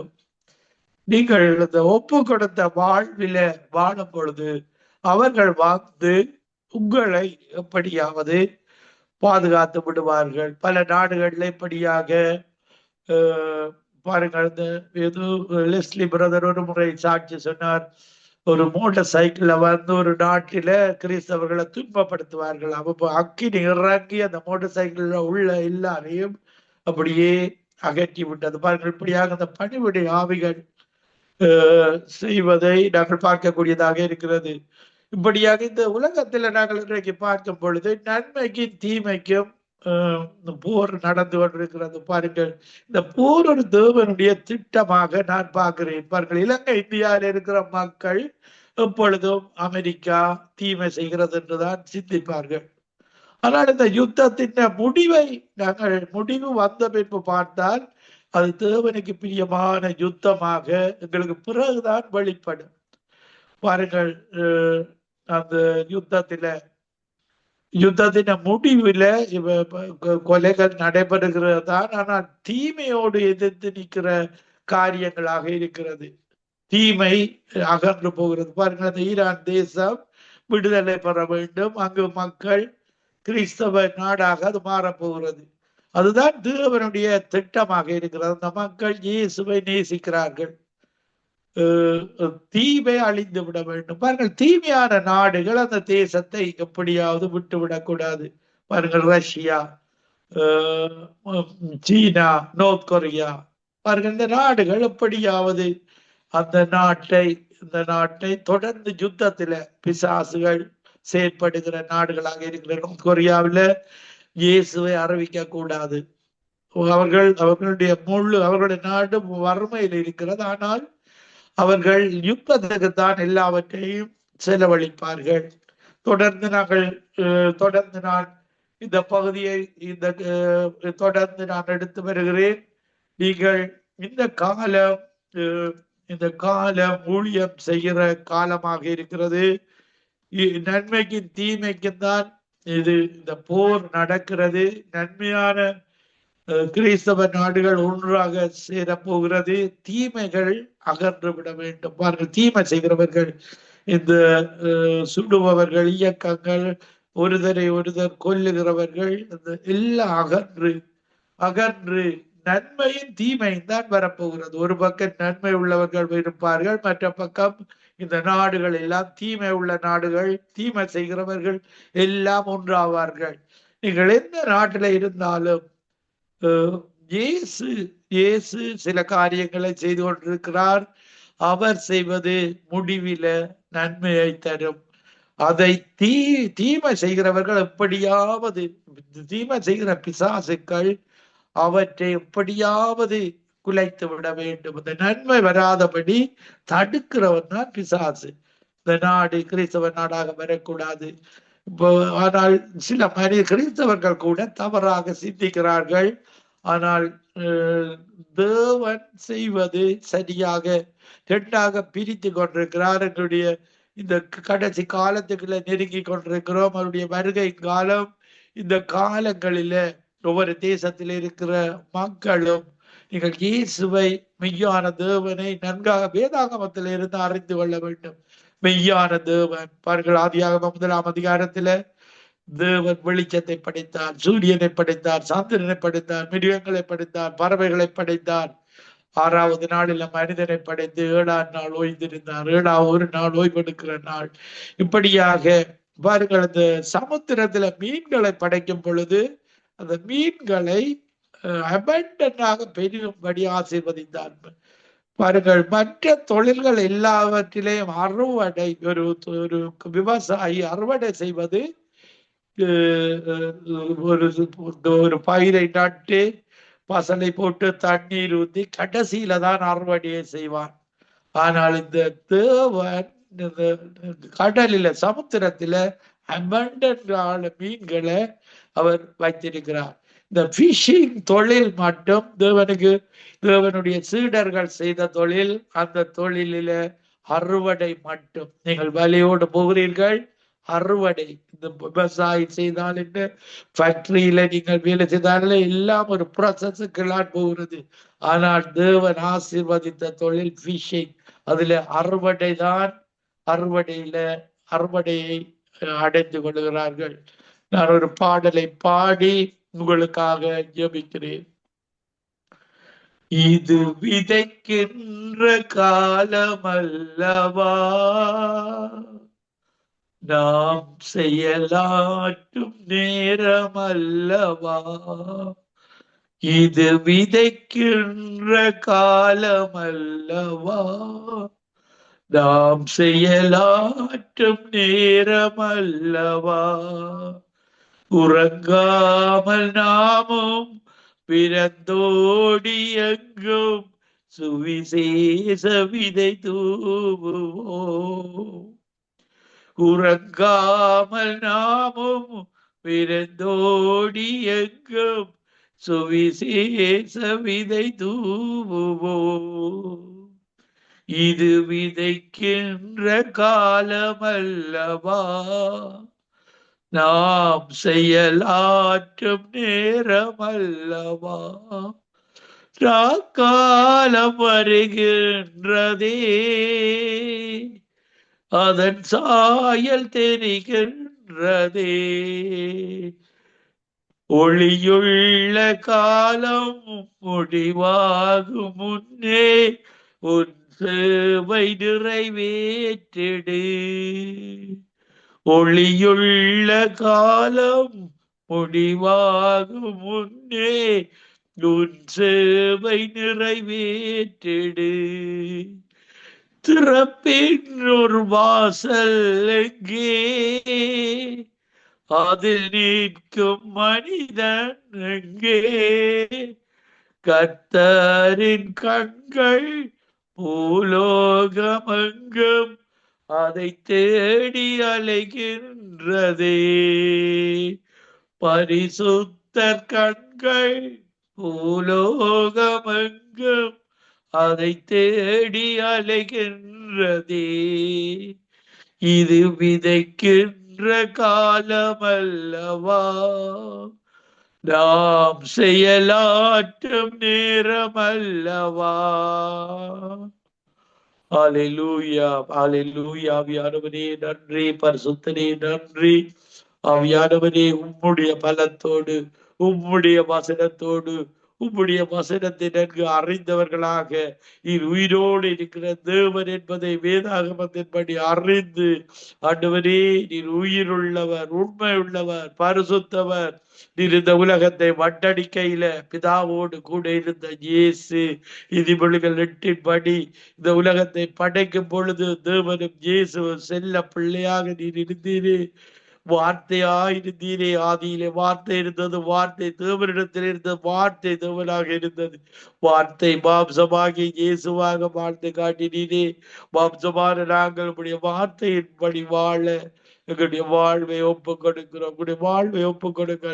நீங்கள் இந்த ஒப்பு கொடுத்த வாழ்வில வாழும் பொழுது அவர்கள் வந்து உங்களை எப்படியாவது பாதுகாத்து விடுவார்கள். பல நாடுகள்ல இப்படியாக பாருங்கள், இந்த ஏதோ லெஸ்லி பிரதர் ஒரு முறை சாட்சி சொன்னார். ஒரு மோட்டார் சைக்கிள்ல வந்து ஒரு நாட்டில கிறிஸ்தவர்களை துன்பப்படுத்துவார்கள். அப்போ அக்கினி இறங்கி அந்த மோட்டார் சைக்கிள்ல உள்ள எல்லாரையும் அப்படியே அகற்றி விட்டது. பாருங்கள், இப்படியாக அந்த பணிவிடை ஆவிகள் செய்வதை நாங்கள் பார்க்கக்கூடியதாக இருக்கிறது. இப்படியாக இந்த உலகத்துல நாங்கள் இன்றைக்கு பார்க்கும் பொழுது நன்மைக்கும் தீமைக்கும் போர் நடந்து கொண்டிருக்கிறது. பாருங்கள், இந்த போர் ஒரு தேவனுடைய திட்டமாக நான் பார்க்கிறேன். பாருங்கள், இலங்கை இந்தியாவில் இருக்கிற மக்கள் எப்பொழுதும் அமெரிக்கா தீமை செய்கிறது என்றுதான் சிந்திப்பார்கள். ஆனால் இந்த யுத்தத்தின் முடிவை நாங்கள் முடிவு வந்த பின்பு பார்த்தால் அது தேவனுக்கு பிரியமான யுத்தமாக எங்களுக்கு பிறகுதான் வெளிப்படும். பாருங்கள், அந்த யுத்தத்தின் முடிவுல கொலைகள் நடைபெறுகிறது தான். ஆனால் தீமையோடு எதிர்த்து நிற்கிற காரியங்களாக இருக்கிறது. தீமை அகன்று போகிறது. பாருங்கள், அந்த ஈரான் தேசம் விடுதலை பெற வேண்டும். அங்கு மக்கள் கிறிஸ்தவ நாடாக அது மாறப்போகிறது. அதுதான் தேவனுடைய திட்டமாக இருக்கிறது. அந்த மக்கள் இயேசுவை நேசிக்கிறார்கள். தீமை அழிந்து விட வேண்டும். பாருங்கள், தீமையான நாடுகள் அந்த தேசத்தை எப்படியாவது விட்டுவிடக்கூடாது. பாருங்கள், ரஷ்யா, சீனா, நோர்த் கொரியா, பாருங்கள், இந்த நாடுகள் எப்படியாவது இந்த நாட்டை தொடர்ந்து யுத்தத்துல பிசாசுகள் செயற்படுகிற நாடுகளாக இருக்கிற நோர்த் கொரியாவில் இயேசுவை அறிவிக்க கூடாது. அவர்களுடைய நாடு வறுமையில் இருக்கிறது. ஆனால் அவர்கள் யுத்தத்துக்குத்தான் எல்லாவற்றையும் செலவழிப்பார்கள். தொடர்ந்து நான் இந்த பகுதியை தொடர்ந்து நான் எடுத்து வருகிறேன். நீங்கள் இந்த காலம் ஊழியம் செய்கிற காலமாக இருக்கிறது. நன்மைக்கும் தீமைக்கும் தான் இந்த போர் நடக்கிறது. நன்மையான கிறிஸ்தவ நாடுகள் ஒன்றாக சேரப்போகிறது. தீமைகள் அகன்று விட வேண்டும். பாருங்கள், தீமை செய்கிறவர்கள், இந்த சுடுபவர்கள், இயக்கங்கள், ஒருதர் கொல்லுகிறவர்கள், எல்லாம் அகன்று நன்மையும் தீமையும் தான் வரப்போகிறது. ஒரு பக்கம் நன்மை உள்ளவர்கள் இருப்பார்கள், மற்ற பக்கம் இந்த நாடுகள் எல்லாம் தீமை உள்ள நாடுகள், தீமை செய்கிறவர்கள் எல்லாம் ஒன்றாவார்கள். நீங்கள் எந்த நாட்டில இருந்தாலும் இயேசு சில காரியங்களை செய்து கொண்டிருக்கிறார். அவர் செய்வது முடிவில நன்மையை தரும். அதை தீமை செய்கிறவர்கள் எப்படியாவது, தீமை செய்கிற பிசாசுக்கள் அவற்றை எப்படியாவது குலைத்து விட வேண்டும். இந்த நன்மை வராதபடி தடுக்கிறவன் தான் பிசாசு. இந்த நாடு கிறிஸ்தவ நாடாக வரக்கூடாது. ஆனால் சில கிறிஸ்தவர்கள் கூட தவறாக சிந்திக்கிறார்கள். ஆனால் தேவன் செய்வது சரியாக இரண்டாக பிரித்து கொண்டிருக்கிறார். என்னுடைய இந்த கடைசி காலத்துக்குள்ள நெருங்கி கொண்டிருக்கிறோம். அவருடைய வருகை காலம். இந்த காலங்களில ஒவ்வொரு தேசத்தில் இருக்கிற மக்களும் நீங்கள் இயேசுவை, மெய்யான தேவனை நன்காக வேதாகமத்தில் இருந்து அறிந்து கொள்ள வேண்டும். மெய்யான தேவன், பாருங்கள், ஆதியாகமம் 1 அதிகாரத்துல தேவன் வெளிச்சத்தை படைத்தார், சூரியனை படைத்தார், சந்திரனை படைத்தார், மிருகங்களை படைத்தார், பறவைகளை படைத்தார். 6வது நாளில் மனிதனை படைத்து 7ஆம் நாள் ஓய்ந்திருந்தார். 7வது நாள் ஓய்வெடுக்கிற நாள். இப்படியாக பாருங்கள், அந்த சமுத்திரத்துல மீன்களை படைக்கும் பொழுது அந்த மீன்களை அபண்டன்டாக பெருகும்படி ஆசீர்வதித்தார். பாருங்கள், மற்ற தொழில்கள் எல்லாவற்றிலேயும் அறுவடை, ஒரு விவசாயி அறுவடை செய்வது ஒரு பயிரை நட்டு பசலை போட்டு தண்ணீர் ஊற்றி கடைசியில தான் அறுவடையை செய்வான். ஆனால் இந்த தேவன் கடலில, சமுத்திரத்துல அபண்டன்டான மீன்களை அவர் வைத்திருக்கிறார். இந்த பிஷிங் தொழில் மட்டும் தேவனுடைய சீடர்கள் செய்த தொழில். அந்த தொழிலில அறுவடை மட்டும். நீங்கள் வலையோடு போகிறீர்கள், அறுவடை. இந்த விவசாயி செய்தால் என்ன, ஃபேக்டரியில நீங்கள் வேலை செய்தாலே எல்லாம் ஒரு ப்ராசஸுக்கெல்லாம் போகிறது. ஆனால் தேவன் ஆசீர்வதித்த தொழில் ஃபிஷிங். அதுல அறுவடை தான். அறுவடையை அடைந்து கொள்கிறார்கள். நான் ஒரு பாடலை பாடி உங்களுக்காக ஜெபிக்கிறேன். இது விதைக்கின்ற காலமல்லவா, நாம் செயலாற்றும் நேரமல்லவா. இது விதைக்கின்ற காலமல்லவா, நாம் செயலாற்றும் நேரமல்லவா. உறங்காமல் நாமும் பிறந்தோடி எங்கும் சுவிசேஷ விதை தூவுவோம். உறங்காமல் நாமும் பிறந்தோடி எங்கும் சுவிசேஷ விதை தூவுவோம். இது விதைக்கின்ற காலமல்லவா, நாம் செயலாற்றும் நேரமல்லவா. காலம் வருகின்றதே, அதன் சாயல் தெரிகின்றதே. ஒளியுள்ள காலம் முடிவாகும் முன்னே உன் சேவை நிறைவேற்றிடு. ஒளியுள்ள காலம் முடிவாகும் முன்னே உன் சேவை நிறைவேற்றிடு. திறப்பின் ஒரு வாசல் எங்கே, அதில் நிற்கும் மனிதன் எங்கே. கர்த்தரின் கண்கள் பூலோகமெங்கும் அதை தேடி அலைகின்றதே. பரிசுத்தர் கண்கள் பூலோகமெங்கும் அதை தேடி அலைகின்றதே. இது விதைக்கின்ற காலமல்லவா, நாம் செயலாற்றும் நேரமல்லவா. ஹல்லேலூயா, ஹல்லேலூயா. ஆவியானவரே நன்றி, பரிசுத்தரே நன்றி. ஆவியானவரே உம்முடைய பலத்தோடு, உம்முடைய வசனத்தோடு, உம்முடைய வசனத்தை நன்கு அறிந்தவர்களாக நீர் உயிரோடு இருக்கிற தேவன் என்பதை வேதாகமத்தின்படி அறிந்து, ஆண்டவரே நீர் உயிருள்ளவர், உண்மை உள்ளவர், பரிசுத்தவர். நீர் இந்த உலகத்தை வட்டடிக்கையில பிதாவோடு கூட இருந்த இயேசு இதிமொழிகள் 8 இந்த உலகத்தை படைக்கும் பொழுது தேவனும் இயேசுவும் செல்ல பிள்ளையாக நீர் இருந்தீரே. வார்த்தையாயிருந்தீரே. ஆதியிலே வார்த்தை இருந்தது, வார்த்தை தேவனிடத்தில் இருந்தது, வார்த்தை தேவனாக இருந்தது. வார்த்தை மாம்சமாகி இயேசுவாக வாழ்ந்து காட்டினீரே. மாம்சமான நாங்கள் உடைய வார்த்தையின்படி வாழ எங்களுடைய வாழ்வை ஒப்பு கொடுக்கிறோம். உங்களுடைய வாழ்வை ஒப்பு கொடுக்க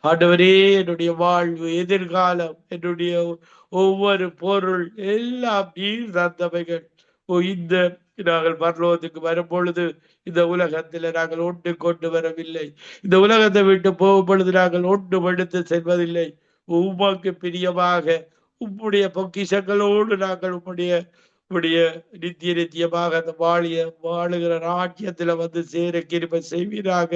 ஆண்டவரே, என்னுடைய வாழ்வு, எதிர்காலம், என்னுடைய ஒவ்வொரு பொருள் எல்லாம் நீர் தந்தவைகள். இந்த நாங்கள் பரலோகத்துக்கு வரும் பொழுது இந்த உலகத்துல நாங்கள் ஒன்று கொண்டு வரவில்லை. இந்த உலகத்தை விட்டு போகும் பொழுது நாங்கள் ஒன்று எடுத்து செல்வதில்லை. உமக்கு பிரியமாக உம்முடைய பொக்கிஷங்களோடு நாங்கள் உம்முடைய நித்திய நித்தியமாக அந்த வாழுகிற ராஜ்யத்துல வந்து சேர கிருபை செய்வீராக.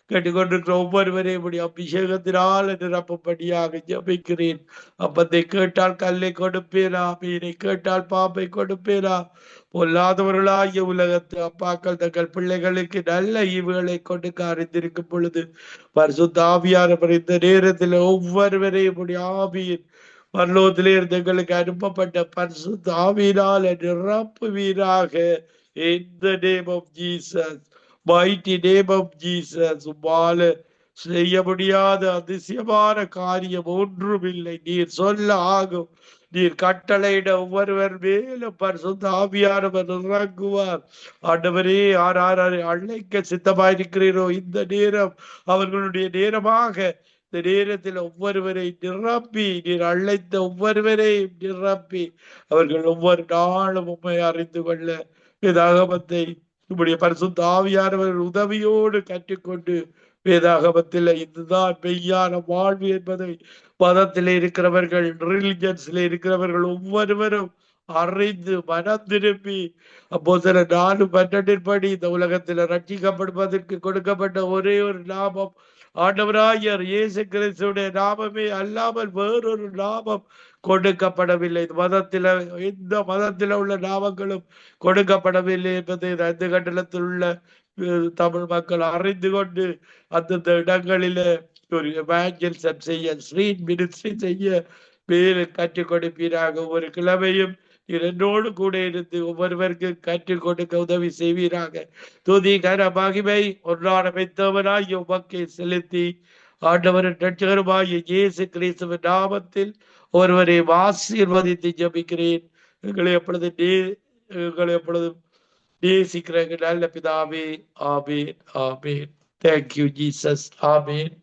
கேட்டுக்கொண்டிருக்கிற ஒவ்வொருவரையும் உடைய அபிஷேகத்தினால் நிரப்பும்படியாக ஜெபிக்கிறேன். அப்பத்தை கேட்டால் கல்லை கொடுப்பேனா, மீனை கேட்டால் பாம்பை கொடுப்பேனா. பொல்லாதவர்களாகிய உலகத்து அப்பாக்கள் தங்கள் பிள்ளைகளுக்கு நல்ல ஈவுகளை கொடுக்க அறிந்திருக்கும் பொழுது பரிசுத்த ஆவியானவர் இந்த நேரத்தில் ஒவ்வொருவரையும் உடைய ஆவியின் பரலோகத்திலே இருந்து எங்களுக்கு அனுப்பப்பட்ட பரிசுத்த ஆவியினால் நிரப்புவீராக. In the name of Jesus, mighty name of Jesus. உம்மால செய்ய முடியாத அதிசயமான காரியம் ஒன்றுமில்லை. நீர் சொல்ல ஆகும். நீர் கட்டளையிட ஒவ்வொருவர் மேலும் பரிசுத்த ஆவியானவர் இறங்குவார். ஆண்டவரே, யார் அழைக்க சித்தமாயிருக்கிறீரோ இந்த நேரம் அவர்களுடைய நேரமாக இந்த நேரத்தில் ஒவ்வொருவரை நிரப்பி, நீர் அழைத்த ஒவ்வொருவரையும் நிரப்பி அவர்கள் ஒவ்வொரு நாளும் உண்மை அறிந்து கொள்ள வேதாகமத்தை நம்முடைய பரிசுத்த ஆவியானவர் உதவியோடு கற்றுக்கொண்டு வேதாகமத்தில் இதுதான் மெய்யான வாழ்வு என்பதை மதத்திலே இருக்கிறவர்கள், ரிலிஜன்ஸ்ல இருக்கிறவர்கள் ஒவ்வொருவரும் அறிந்து மனம் திரும்பி அப்போஸ்தலர் 4:12 இந்த உலகத்தில் ரட்சிக்கப்படுவதற்கு கொடுக்கப்பட்ட ஒரே ஒரு லாபம் ஆண்டவராகிய இயேசு கிறிஸ்துடைய நாமமே அல்லாமல் வேறொரு நாமம் கொடுக்கப்படவில்லை. மதத்தில எந்த மதத்தில உள்ள நாமங்களும் கொடுக்கப்படவில்லை என்பதை அந்த கட்டளத்தில் உள்ள தமிழ் மக்கள் அறிந்து கொண்டு அந்தந்த இடங்களில ஒரு எவாஞ்சலிசம் செய்ய, ஸ்ட்ரீட் மினிஸ்ட்ரி செய்ய வேறு கற்றுக் கொடுப்பீராக. ஒவ்வொரு கிழமையும் என்னோடு கூட இருந்து ஒவ்வொருவருக்கு கற்றுக் கொடுக்க உதவி செய்வீராக. துதி கன மகிமை ஒன்றான மெத்தவனாய் உமக்கை செலுத்தி ஆண்டவரின் ரட்சகருமாகிய இயேசு கிறிஸ்துவின் நாமத்தில் ஒருவரை ஆசீர்வதித்து ஜெபிக்கிறேன். எங்களை எப்பொழுதும் நேசிக்கிற நல்ல பிதாவே. Amen, amen. Thank you Jesus. ஆமேன்.